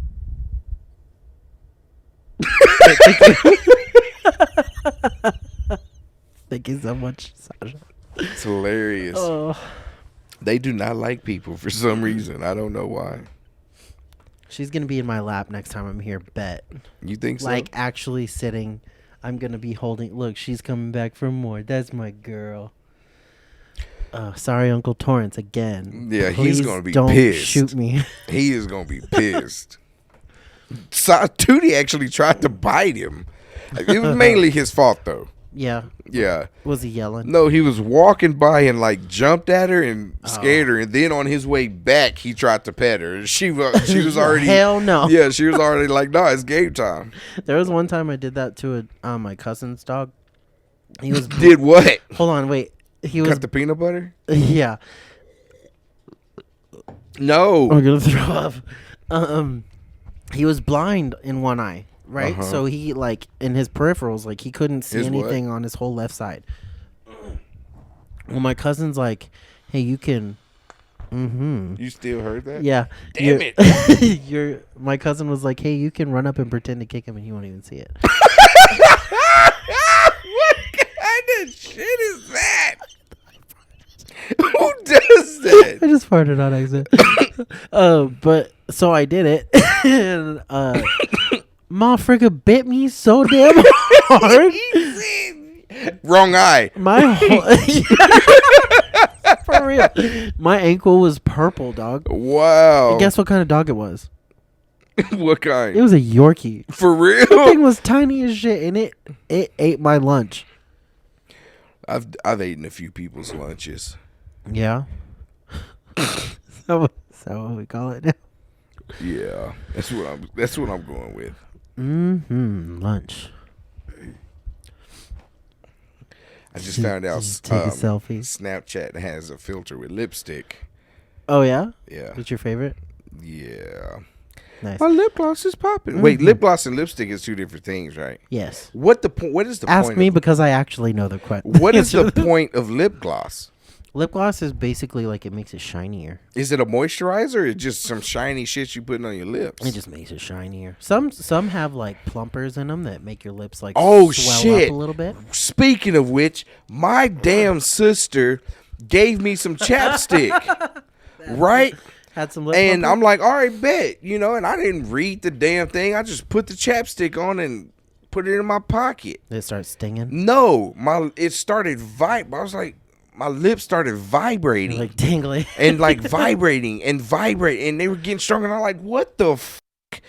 Thank you so much, Sasha. It's hilarious. Oh. They do not like people for some reason. I don't know why. She's going to be in my lap next time I'm here, bet. You think so? Like, actually sitting. I'm going to be holding. Look, she's coming back for more. That's my girl. Sorry, Uncle Torrance, again. Yeah, he's Please gonna be don't pissed. shoot me. He is going to be pissed. Tootie actually tried to bite him. It was mainly his fault, though. Yeah. Yeah. Was he yelling? No, he was walking by and like jumped at her and scared her, and then on his way back, he tried to pet her. And she was already Hell no. Yeah, she was already like, no, it's game time. There was one time I did that to my cousin's dog. He was Did what? Hold on, wait. He was Cut the peanut butter? yeah. No. I'm gonna throw up. He was blind in one eye, right? Uh-huh. So he like in his peripherals, like he couldn't see His what? anything on his whole left side. Well, my cousin's like, "Hey, you can." Mm-hmm. You still heard that? Yeah. Damn it. My cousin was like, "Hey, you can run up and pretend to kick him, and he won't even see it." What kind of shit is that? Who does that? I just farted on accident. But so I did it, and Ma fricka bit me so damn hard. Wrong eye. My whole for real. My ankle was purple, dog. Wow. And guess what kind of dog it was? What kind? It was a Yorkie. For real? The thing was tiny as shit, and it ate my lunch. I've eaten a few people's lunches. Yeah. So what we call it now? Yeah, that's what I'm going with. Lunch. I just found out Did you take a selfie? Snapchat has a filter with lipstick. Oh yeah? Yeah. What's your favorite? Yeah. Nice. My lip gloss is popping. Wait, lip gloss and lipstick is two different things, right? Yes. What is the Ask point? me because I actually know the question. What is the point of lip gloss? Lip gloss is basically like it makes it shinier. Is it a moisturizer or just some shiny shit you putting on your lips? It just makes it shinier. Some have like plumpers in them that make your lips like Oh swell shit! up a little bit. Speaking of which, my damn sister gave me some chapstick, right? Had some lip And plumper? I'm like, all right, bet, and I didn't read the damn thing. I just put the chapstick on and put it in my pocket. Did it start stinging? No, it started I was like, my lips started vibrating. Like tingling. And like vibrating, and they were getting stronger. And I'm like, what the fuck?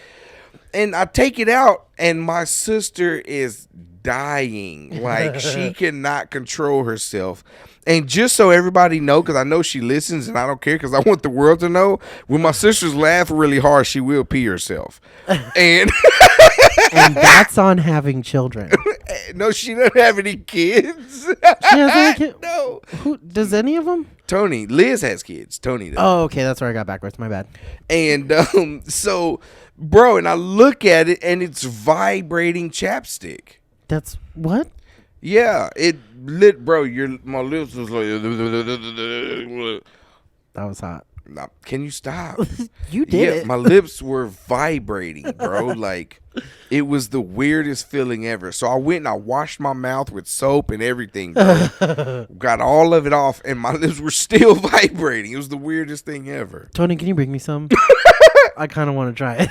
And I take it out, and my sister is dying. Like, she cannot control herself. And just so everybody know, because I know she listens, and I don't care, because I want the world to know, when my sisters laugh really hard, she will pee herself. And and that's on having children. no, she doesn't have any kids. She has any kid? No. Who does any of them? Tony. Liz has kids. Tony does. Oh, okay, that's where I got backwards. My bad. And so, bro, and I look at it, and it's vibrating chapstick. That's what? Yeah, it lit, bro. My lips was like. That was hot. Nah, can you stop? You did it. My lips were vibrating, bro. Like, it was the weirdest feeling ever. So I went and I washed my mouth with soap and everything, bro. Got all of it off, and my lips were still vibrating. It was the weirdest thing ever. Tony, can you bring me some? I kind of want to try it.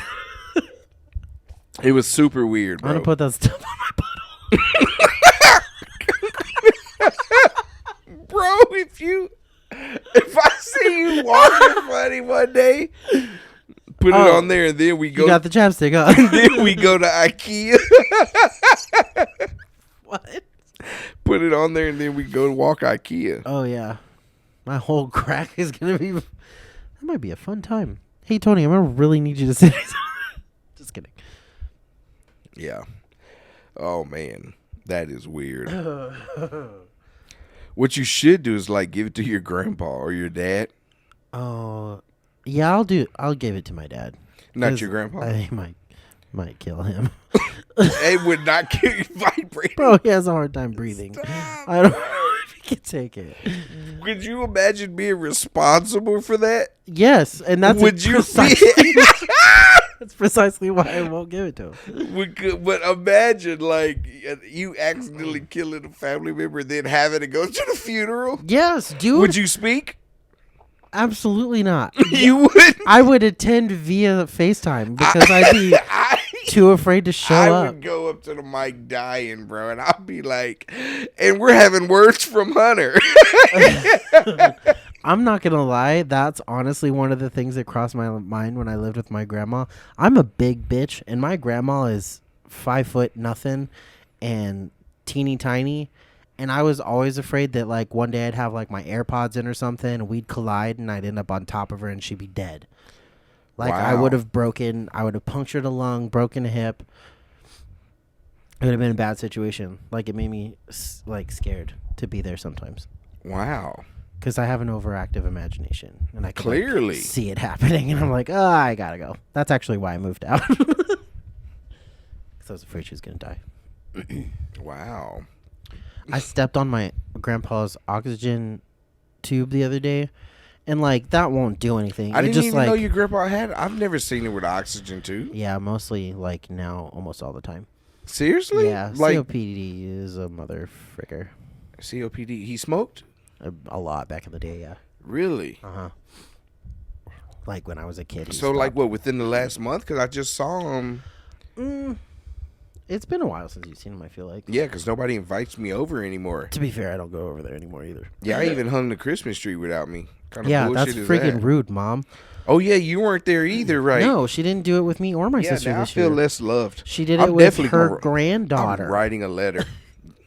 It was super weird, bro. I'm gonna put that stuff on my bottle. Bro, if I see you walking funny one day, put it on there, and then we go. You got the chapstick, huh? And then we go to IKEA. What? Put it on there, and then we go to walk IKEA. Oh yeah, my whole crack is gonna be. That might be a fun time. Hey Tony, I'm gonna really need you to sit. Just kidding. Yeah. Oh man, that is weird. What you should do is like give it to your grandpa or your dad. Oh, yeah, I'll give it to my dad. Not your grandpa. I think might kill him. It would not kill you vibrating. Bro, he has a hard time breathing. Stop. I don't know if he can take it. Could you imagine being responsible for that? Yes, and that's that's precisely why I won't give it to him. But imagine, like, you accidentally killing a family member and then having to go to the funeral. Yes, dude. Would you speak? Absolutely not. You wouldn't? I would attend via FaceTime because I'd be too afraid to show I up. would go up to the mic dying, bro, and I'll be like, and we're having words from Hunter. I'm not going to lie. That's honestly one of the things that crossed my mind when I lived with my grandma. I'm a big bitch, and my grandma is 5 foot nothing and teeny tiny. And I was always afraid that, like, one day I'd have, like, my AirPods in or something, and we'd collide, and I'd end up on top of her, and she'd be dead. Like, Wow. I would have punctured a lung, broken a hip. It would have been a bad situation. Like, it made me, like, scared to be there sometimes. Wow. Because I have an overactive imagination, and I can Clearly see it happening, and I'm like, oh, I gotta go. That's actually why I moved out. Because I was afraid she was gonna die. Wow. I stepped on my grandpa's oxygen tube the other day, and like that won't do anything. I didn't just, even like, know your grandpa had it. I've never seen it with oxygen too. Yeah, mostly like now, almost all the time. Seriously? Yeah, like COPD is a mother fricker. COPD. He smoked? A lot back in the day, yeah. Really? Like when I was a kid. So like what, within the last month? Because I just saw him It's been a while since you've seen him, I feel like. Yeah, because nobody invites me over anymore. To be fair, I don't go over there anymore either. Yeah, I even hung the Christmas tree without me. Kind of Yeah, bullshit that's is freaking that? rude, Mom. Oh, yeah, you weren't there either, right? No, she didn't do it with me or my sister now this I feel year. less loved. She did I'm it with definitely her gonna- granddaughter. I'm writing a letter.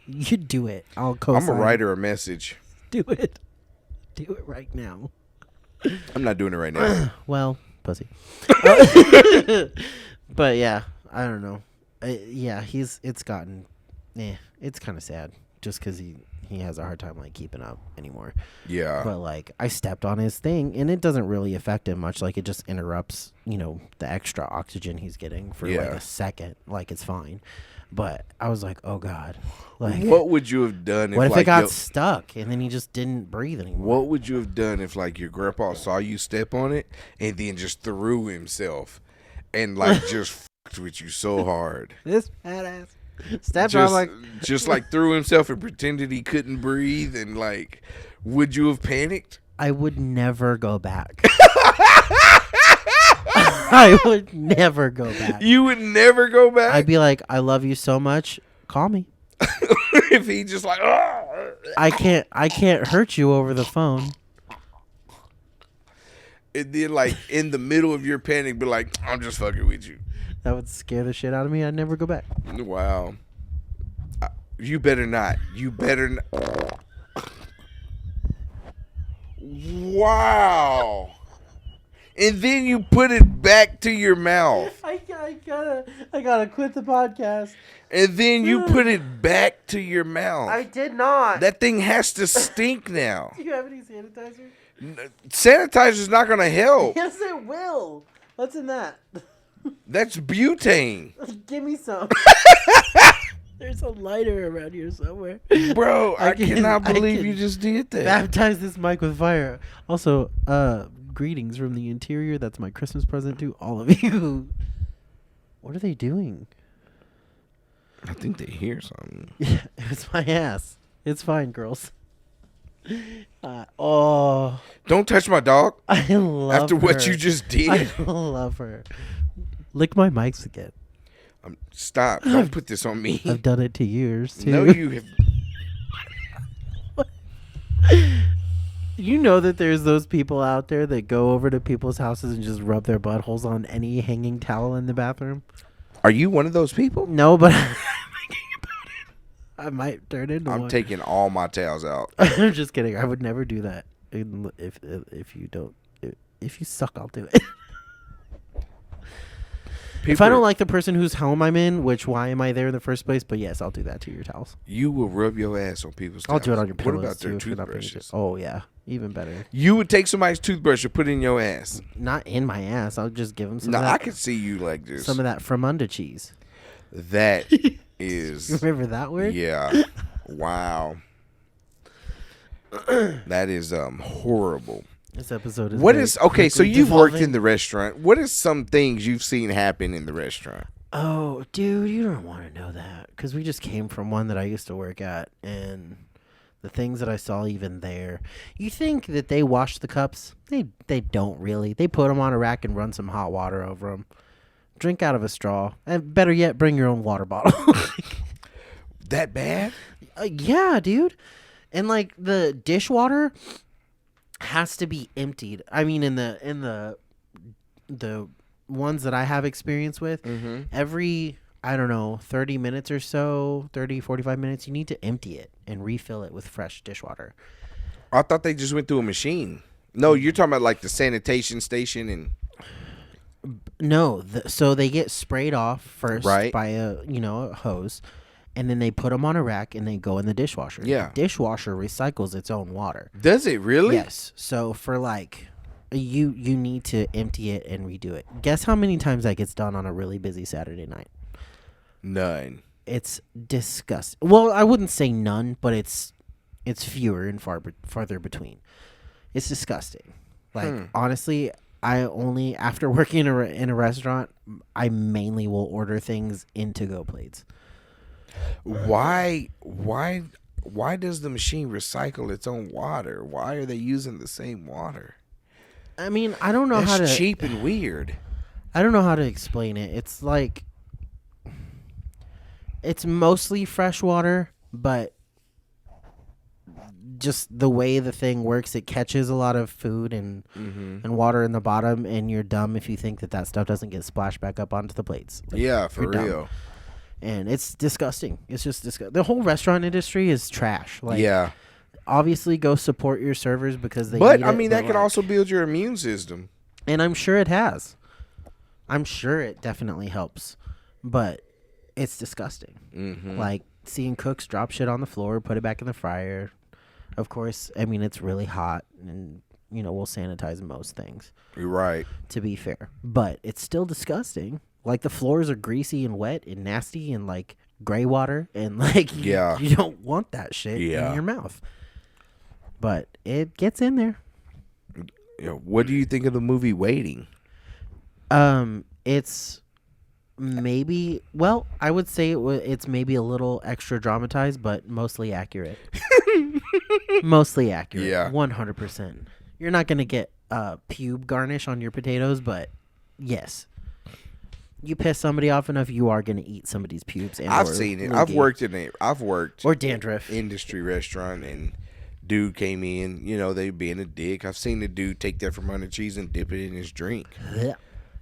You do it. I'll I'm co-sign. going to write her a message. Do it. Do it right now. I'm not doing it right now. Well, pussy. But yeah, I don't know. Yeah, it's gotten, it's kind of sad just because he has a hard time like keeping up anymore. Yeah. But like I stepped on his thing and it doesn't really affect him much. Like it just interrupts, the extra oxygen he's getting for like a second. Like it's fine. But I was like, oh God. Like What would you have done what if like, it got stuck and then he just didn't breathe anymore? What would you have done if like your grandpa saw you step on it and then just threw himself and like just fucked with you so hard? This badass. Stepped on like just like threw himself and pretended he couldn't breathe and like would you have panicked? I would never go back. I would never go back. You would never go back? I'd be like, I love you so much. Call me. If he just like I can't hurt you over the phone. And then like in the middle of your panic be like, I'm just fucking with you. That would scare the shit out of me. I'd never go back. Wow. You better not. You better not. Wow. And then you put it back to your mouth. I gotta quit the podcast. And then you put it back to your mouth. I did not. That thing has to stink now. Do you have any sanitizer? Sanitizer's not going to help. Yes, it will. What's in that? That's butane. Give me some. There's a lighter around here somewhere. Bro, I cannot I believe can you just did that. Baptize this mic with fire. Also, greetings from the interior. That's my Christmas present to all of you. What are they doing? I think they hear something. Yeah, it's my ass. It's fine, girls. Oh. Don't touch my dog. I love After her. what you just did. I love her. Lick my mics again. Stop. Don't put this on me. I've done it to yours, too. No, you have. You know that there's those people out there that go over to people's houses and just rub their buttholes on any hanging towel in the bathroom? Are you one of those people? No, but I'm thinking about it. I might turn into one. I'm taking all my towels out. I'm just kidding. I would never do that. If you suck, I'll do it. If I don't like the person whose home I'm in, which why am I there in the first place? But yes, I'll do that to your towels. You will rub your ass on people's I'll towels. do it on your pillows. What about their too, if you're not paying toothbrushes? attention. Oh yeah, even better. You would take somebody's toothbrush and put it in your ass. Not in my ass. I'll just give them some. No, of that, I could see you like this. some of that from under cheese. That is. Remember that word? Yeah. Wow. That is horrible. This episode is. What very is okay? So quickly you've worked in devolving. the restaurant. What is some things you've seen happen in the restaurant? Oh, dude, you don't want to know that because we just came from one that I used to work at, and the things that I saw even there. You think that they wash the cups? They don't really. They put them on a rack and run some hot water over them. Drink out of a straw, and better yet, bring your own water bottle. That bad? Yeah, dude. And like the dishwater has to be emptied. I mean, in the ones that I have experience with, every, I don't know, 30 minutes or so, 30, 45 minutes, you need to empty it and refill it with fresh dishwater. I thought they just went through a machine. No, you're talking about like the sanitation station and. No, so they get sprayed off first Right. by a hose, and then they put them on a rack and they go in the dishwasher. Yeah. The dishwasher recycles its own water. Does it really? Yes. So for like, you need to empty it and redo it. Guess how many times that gets done on a really busy Saturday night? None. It's disgusting. Well, I wouldn't say none, but it's fewer and farther between. It's disgusting. Like honestly, I only after working in a restaurant, I mainly will order things in to-go plates. Why does the machine recycle its own water? Why are they using the same water? I mean, I don't know how to That's cheap and weird. I don't know how to explain it. It's like It's mostly freshwater, but just the way the thing works, it catches a lot of food and water in the bottom, and you're dumb if you think that stuff doesn't get splashed back up onto the plates. Like, Yeah, for you're dumb. real. And it's disgusting. It's just disgusting. The whole restaurant industry is trash. Like, Yeah. obviously, go support your servers because they. But need I it, mean, but that can also build your immune system. and I'm sure it has. I'm sure it definitely helps, but it's disgusting. Like seeing cooks drop shit on the floor, put it back in the fryer. Of course, I mean it's really hot, and we'll sanitize most things. You're right. To be fair, but it's still disgusting. Like the floors are greasy and wet and nasty and like gray water, and like you don't want that shit in your mouth. But it gets in there. Yeah. What do you think of the movie Waiting? It's maybe, I would say it's maybe a little extra dramatized, but mostly accurate. Mostly accurate. Yeah. 100%. You're not going to get pube garnish on your potatoes, but yes. You piss somebody off enough, you are going to eat somebody's pubes. And I've seen it. I've worked or dandruff industry restaurant, and dude came in, they being a dick. I've seen the dude take that from under cheese and dip it in his drink. Yeah.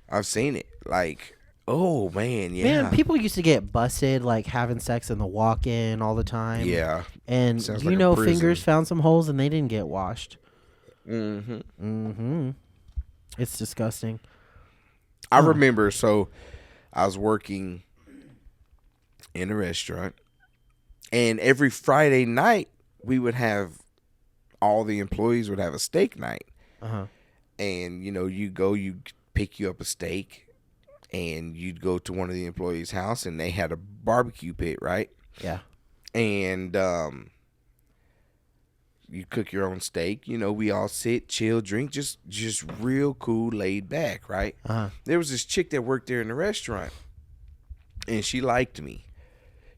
I've seen it. Like, oh man, yeah. Man, people used to get busted like having sex in the walk-in all the time. Yeah. And Sounds like a prison. fingers found some holes and they didn't get washed. Mm-hmm. It's disgusting. I remember, so I was working in a restaurant, and every Friday night we would have, all the employees would have a steak night. And you pick you up a steak, and you'd go to one of the employees' house, and they had a barbecue pit, right? Yeah. And you cook your own steak. We all sit, chill, drink, just real cool, laid back, right? There was this chick that worked there in the restaurant, and she liked me.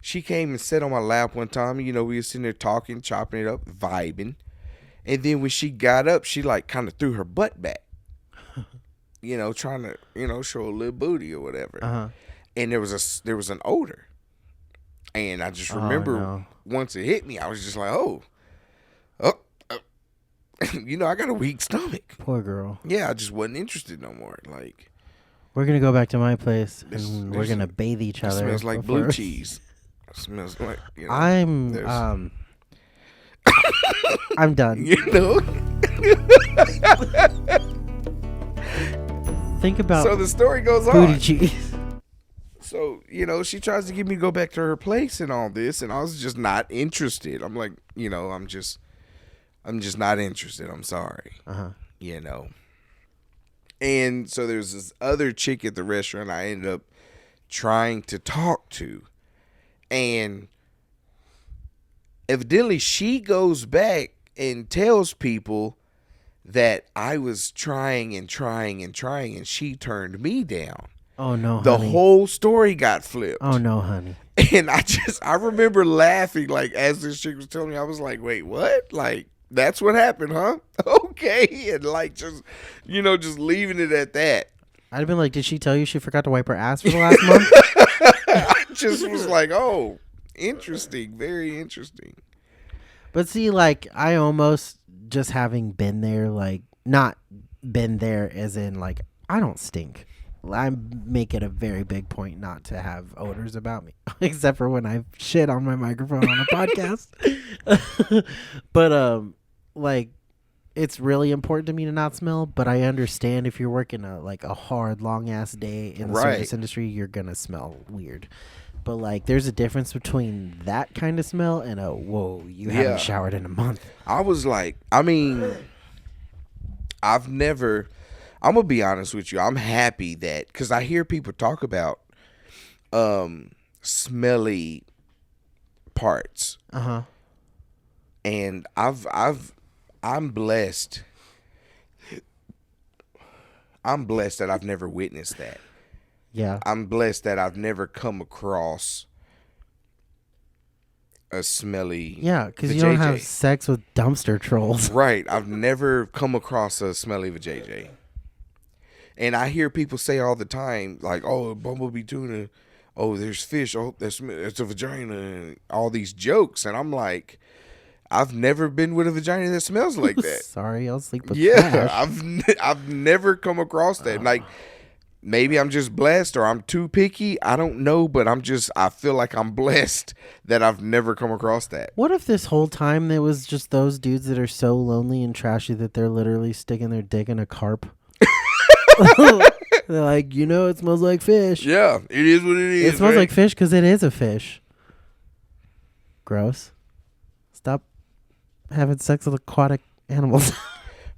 She came and sat on my lap one time. We were sitting there talking, chopping it up, vibing. And then when she got up, she like kind of threw her butt back. Trying to, show a little booty or whatever. And there was an odor. And I just remember once it hit me, I was just like, oh. I got a weak stomach. Poor girl. Yeah, I just wasn't interested no more. Like, we're going to go back to my place, and we're going to bathe each other. It smells like blue cheese. It smells like, I'm done. Think about so the story goes booty on. cheese. So, she tries to get me to go back to her place and all this, and I was just not interested. I'm like, I'm just not interested. I'm sorry. And so there's this other chick at the restaurant I ended up trying to talk to. And evidently she goes back and tells people that I was trying, and she turned me down. Oh no, the honey. whole story got flipped. Oh no, honey. And I remember laughing, like, as this chick was telling me. I was like, wait, what? Like, that's what happened, huh? Okay. And like, just leaving it at that. I'd have been like, did she tell you she forgot to wipe her ass for the last month? I just was like, oh, interesting. Very interesting. But see, like, I almost, just having been there, like, not been there as in, like, I don't stink. I make it a very big point not to have odors about me, except for when I shit on my microphone on a podcast. But, like, it's really important to me to not smell, but I understand if you're working a hard, long-ass day in the service industry, you're going to smell weird. But, like, there's a difference between that kind of smell and whoa, you haven't showered in a month. I was like, I'm going to be honest with you. I'm happy that, because I hear people talk about smelly parts. And I'm blessed. I'm blessed that I've never witnessed that. Yeah. I'm blessed that I've never come across a smelly. Yeah, because you don't have sex with dumpster trolls. Right. I've never come across a smelly vajayjay. And I hear people say all the time, like, oh, bumblebee tuna oh, there's fish. Oh, it's a vagina. And all these jokes, and I'm like, I've never been with a vagina that smells like that. Sorry, I'll sleep with Yeah, trash. I've never come across that. Like, maybe I'm just blessed, or I'm too picky. I don't know, but I feel like I'm blessed that I've never come across that. What if this whole time there was just those dudes that are so lonely and trashy that they're literally sticking their dick in a carp? They're like, it smells like fish. Yeah, it is what it is. It smells right? like fish because it is a fish. Gross. Stop having sex with aquatic animals.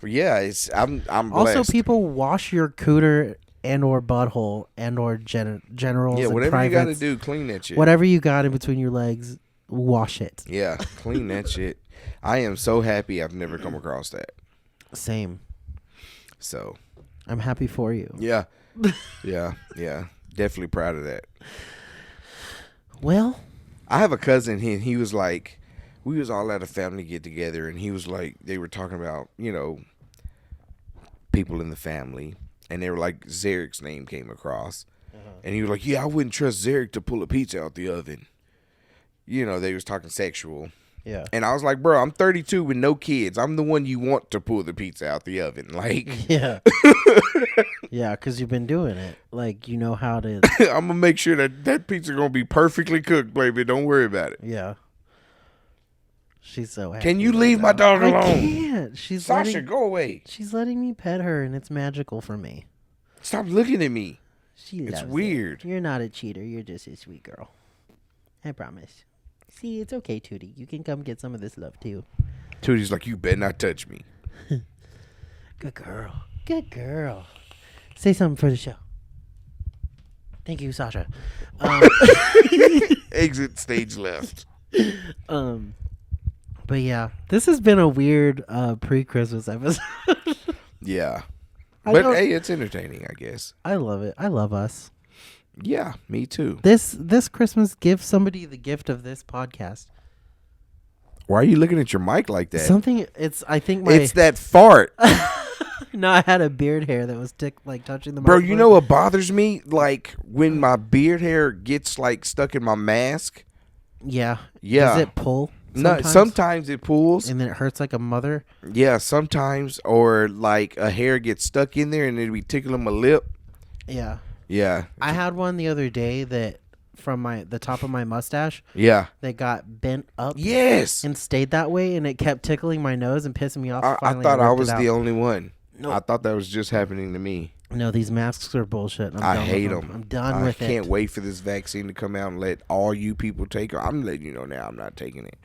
Yeah, I'm blessed. Also, people wash your cooter and or butthole and or generals. Yeah, and whatever you got to privates. do, clean that shit. Whatever you got in between your legs, wash it. Yeah, clean that shit. I am so happy I've never come across that. Same. So, I'm happy for you. yeah. Yeah. Definitely proud of that. Well, I have a cousin, he was like, we was all at a family get together, and he was like, they were talking about, people in the family, and they were like, Zarek's name came across. And he was like, yeah, I wouldn't trust Zarek to pull a pizza out the oven. They was talking sexual. yeah. And I was like, bro, I'm 32 with no kids. I'm the one you want to pull the pizza out the oven. Like, Yeah. Yeah, because you've been doing it. Like, you know how to. I'm going to make sure that pizza going to be perfectly cooked, baby. Don't worry about it. Yeah. She's so happy. Can you leave my dog alone? I can't. Sasha, go away. She's letting me pet her, and it's magical for me. Stop looking at me. She It's loves weird. it. You're not a cheater. You're just a sweet girl. I promise. See, it's okay, Tootie. You can come get some of this love, too. Tootie's like, you better not touch me. Good girl. Good girl. Say something for the show. Thank you, Sasha. Exit stage left. But yeah, this has been a weird pre-Christmas episode. Yeah. I But, don't- hey, it's entertaining, I guess. I love it. I love us. Yeah, me too. This Christmas, give somebody the gift of this podcast. Why are you looking at your mic like that? Something. I think my. It's that fart. No, I had a beard hair that was touching the. Bro, microphone. you know what bothers me? Like, when my beard hair gets, like, stuck in my mask. Yeah. Yeah. Does it pull? No, sometimes it pulls. And then it hurts like a mother. Yeah, sometimes. Or, like, a hair gets stuck in there and it'll be tickling my lip. Yeah. Yeah. I had one the other day that from the top of my mustache Yeah. that got bent up. Yes. And stayed that way, and it kept tickling my nose and pissing me off. I Finally, thought I ripped was it out. the only one. No. I thought that was just happening to me. No, these masks are bullshit. I hate them. I'm done with it. I can't wait for this vaccine to come out and let all you people take it. I'm letting you know now I'm not taking it.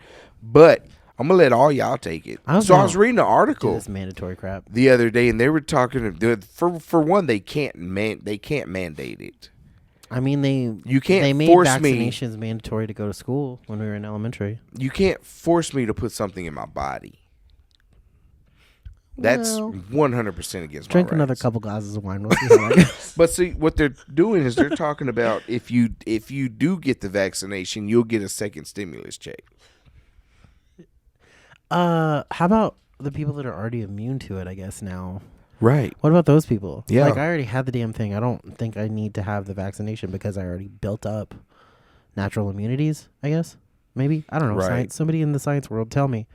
But I'm going to let all y'all take it. I was reading an article this mandatory crap the other day, and they were talking, for one, they can't mandate it. I mean, You can't they made force me. vaccinations mandatory to go to school when we were in elementary. You can't force me to put something in my body. That's Well, 100% against drink my another rights. couple glasses of wine. We'll see how that goes. But see, what they're doing is they're talking about if you do get the vaccination, you'll get a second stimulus check. How about the people that are already immune to it? I guess now. Right. What about those people? Yeah. Like I already had the damn thing. I don't think I need to have the vaccination because I already built up natural immunities. I guess maybe I don't know. Right. Science. Somebody in the science world, tell me.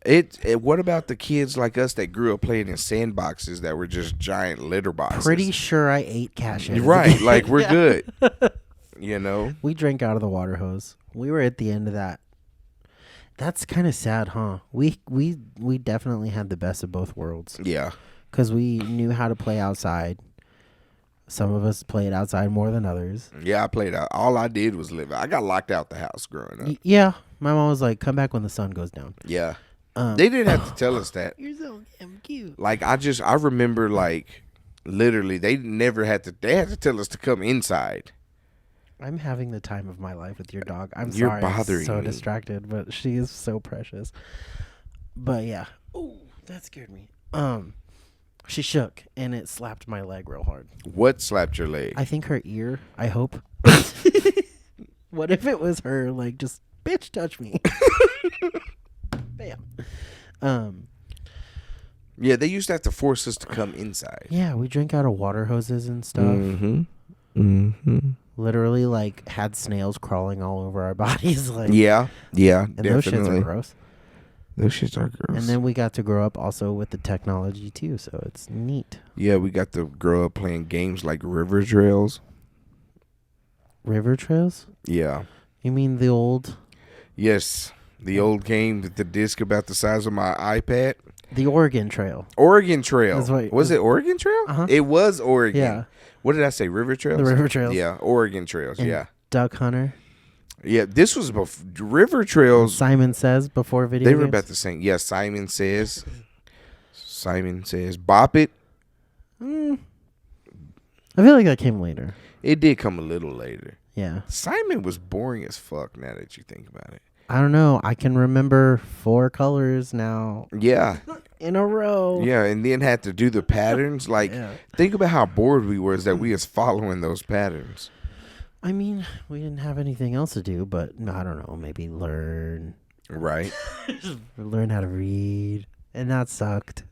What about the kids like us that grew up playing in sandboxes that were just giant litter boxes? Pretty sure I ate cat shit. Right. Like we're Yeah. good. You know. We drank out of the water hose. We were at the end of that. That's kind of sad, huh? We definitely had the best of both worlds Yeah. because we knew how to play outside. Some of us played outside more than others. Yeah, I played out. All I did was live. I got locked out the house growing up. Yeah, my mom was like, "Come back when the sun goes down." Yeah. They didn't have to tell us that. You're so damn cute. Like I remember like literally they had to tell us to come inside. I'm having the time of my life with your dog. I'm You're sorry, bothering I'm so me. distracted, but she is so precious. But yeah, oh, that scared me. She shook and it slapped my leg real hard. What slapped your leg? I think her ear. I hope. What if it was her? Like, just bitch, touch me. Bam. Yeah, they used to have to force us to come inside. Yeah, we drink out of water hoses and stuff. Mm-hmm. Mm-hmm. literally like had snails crawling all over our bodies. Like, Yeah, and those shits are gross. Those shits are gross. And then we got to grow up also with the technology too, so it's neat. Yeah, we got to grow up playing games like River Trails. River Trails? Yeah. You mean the old? Yes, the old game with the disc about the size of my iPad. The Oregon Trail. Oregon Trail. Was it Oregon Trail? Uh-huh. It was Oregon. Yeah. What did I say? River Trails? The River Trails. Yeah, Oregon Trails. And yeah. Duck Hunter. Yeah, this was before River Trails. Simon Says before video They were games. about the same. Yeah, Simon Says. Bop It. I feel like that came later. It did come a little later. Yeah. Simon was boring as fuck now that you think about it. I don't know. I can remember 4 colors now Yeah. in a row. Yeah, and then had to do the patterns. Like, think about how bored we were that we was following those patterns. I mean, we didn't have anything else to do, but I don't know, maybe learn. Right. Learn how to read. And that sucked.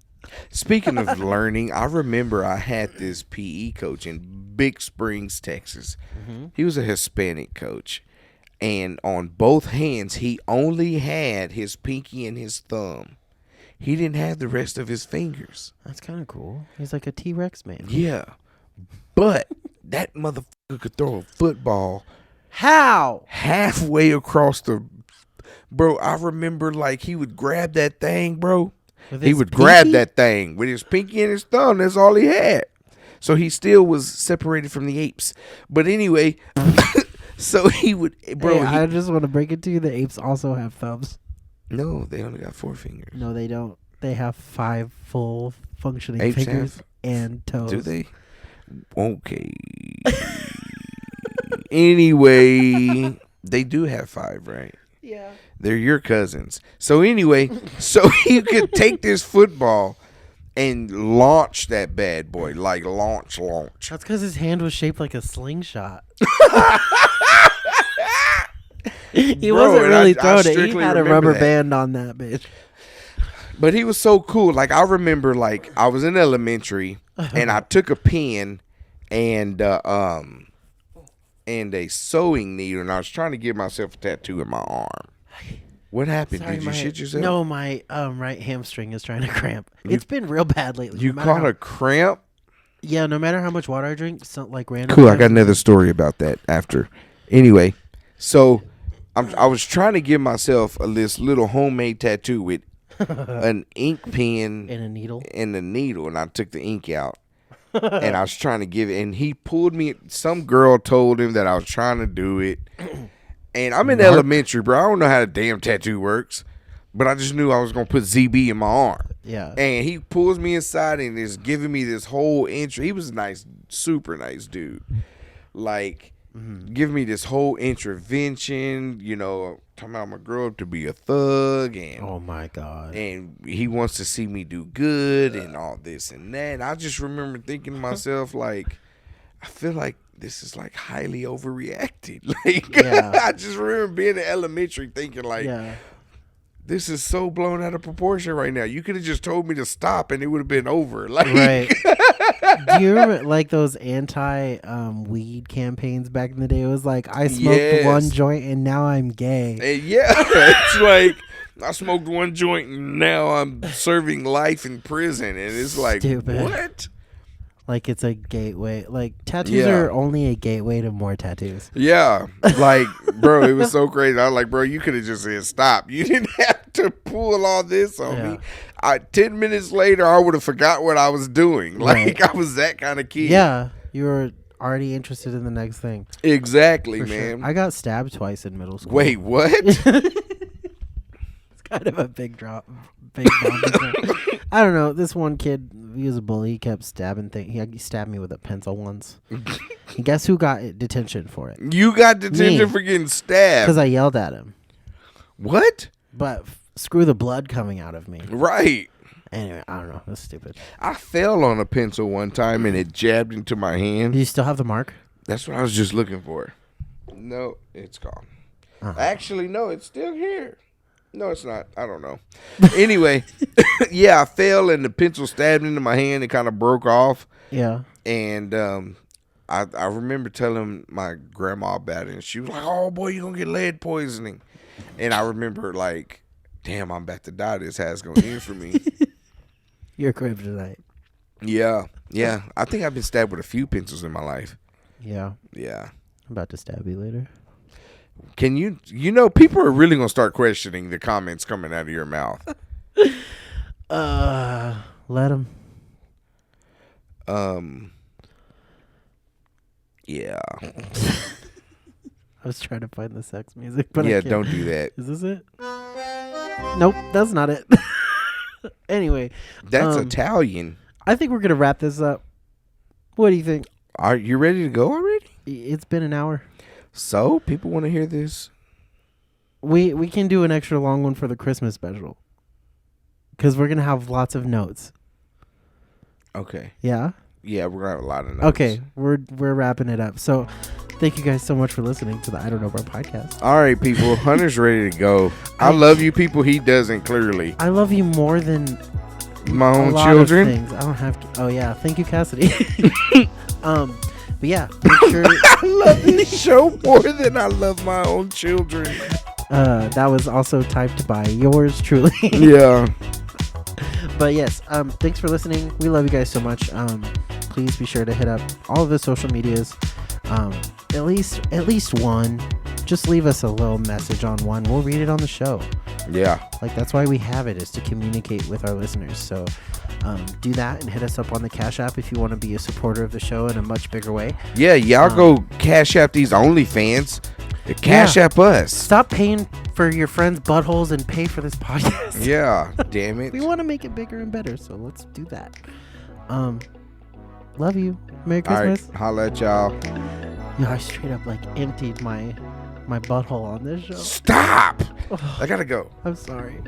Speaking of learning, I remember I had this PE coach in Big Springs, Texas. Mm-hmm. He was a Hispanic coach. And on both hands, he only had his pinky and his thumb. He didn't have the rest of his fingers. That's kind of cool. He's like a T-Rex man. Yeah. But that motherfucker could throw a football. How? Halfway across the... Bro, I remember like he would grab that thing, bro. He would grab that thing with his pinky and his thumb. That's all he had. So he still was separated from the apes. But anyway... So he would, bro. Hey, I just want to break it to you. The apes also have thumbs. No, they only got 4 fingers. No, they don't. They have 5 full functioning Apes fingers have? and toes. Do they? Okay. Anyway, they do have 5, right? Yeah. They're your cousins. So anyway, so you could take this football and launch that bad boy, like launch. That's because his hand was shaped like a slingshot. He wasn't really throwing it. He had a rubber band on that bitch. But he was so cool. Like, I remember, like, I was in elementary, and I took a pen and a sewing needle, and I was trying to give myself a tattoo in my arm. What happened? Sorry, Did you shit yourself? No, my right hamstring is trying to cramp. It's been real bad lately. You caught a cramp? Yeah, no matter how much water I drink, like random. Cool, I got another story about that after. Anyway, so I was trying to give myself this little homemade tattoo with an ink pen and a needle, and I took the ink out, and I was trying to give it, and he pulled me. Some girl told him that I was trying to do it, and I'm in elementary, bro. I don't know how the damn tattoo works, but I just knew I was gonna put ZB in my arm. Yeah, and he pulls me aside and is giving me this whole intro. He was a nice, super nice dude, like. Giving me this whole intervention, you know, talking about my girl up to be a thug, and oh my god, and he wants to see me do good and all this and that. And I just remember thinking to myself, like, I feel like this is like highly overreacted. Like, I just remember being in elementary thinking, like, this is so blown out of proportion right now. You could have just told me to stop and it would have been over. Like, right. Do you remember like those anti-weed campaigns back in the day? It was like, I smoked one joint and now I'm gay. It's like, I smoked one joint and now I'm serving life in prison. And it's like, stupid. What? Like, it's a gateway. Like, tattoos are only a gateway to more tattoos. Yeah. Like, bro, it was so crazy. I was like, bro, you could have just said stop. You didn't have to pull all this on me. 10 minutes later, I would have forgot what I was doing. Like, I was that kind of kid. Yeah. You were already interested in the next thing. Exactly, man. Sure. I got stabbed twice in middle school. Wait, what? It's kind of a big drop. Big I don't know. This one kid, he was a bully. He kept stabbing things. He stabbed me with a pencil once. And guess who got detention for it? You got detention for getting stabbed. Because I yelled at him. What? But screw the blood coming out of me. Right. Anyway, I don't know. That's stupid. I fell on a pencil one time and it jabbed into my hand. Do you still have the mark? That's what I was just looking for. No, it's gone. Actually, no, it's still here. No, it's not. I don't know. Anyway, I fell and the pencil stabbed into my hand and kind of broke off. Yeah. And I remember telling my grandma about it, and she was like, "Oh boy, you gonna get lead poisoning." And I remember like, "Damn, I'm about to die. This hat's gonna end for me." You're kryptonite. Yeah, yeah. I think I've been stabbed with a few pencils in my life. Yeah. Yeah. I'm about to stab you later. Can you know, people are really gonna start questioning the comments coming out of your mouth. Let them. Yeah. I was trying to find the sex music, but Yeah, I can't. don't do that. Is this it? Nope, that's not it. Anyway, That's Italian. I think we're gonna wrap this up. What do you think? Are you ready to go already? It's been an hour. So people want to hear this. We can do an extra long one for the Christmas special, because we're gonna have lots of notes. Okay. Yeah. Yeah, we're gonna have a lot of notes. Okay, we're wrapping it up. So, thank you guys so much for listening to the I Don't Know About podcast. All right, people. Hunter's ready to go. I love you, people. He doesn't, clearly. I love you more than My own a lot children. Of things. I don't have. Oh yeah, thank you, Cassidy. But yeah, make sure. I love this show more than I love my own children. That was also typed by yours truly. Yeah. But yes, thanks for listening. We love you guys so much. Please be sure to hit up all of the social medias. At least one. Just leave us a little message on one. We'll read it on the show. Yeah. Like, that's why we have it, is to communicate with our listeners. So do that and hit us up on the Cash App if you want to be a supporter of the show in a much bigger way. Yeah, y'all go Cash App these OnlyFans. Cash App us. Stop paying for your friends' buttholes and pay for this podcast. Yeah, damn it. We want to make it bigger and better, so let's do that. Love you. Merry Christmas. All right, holla at y'all. Yo, I straight up like emptied my butthole on this show. Stop. I gotta go. I'm sorry.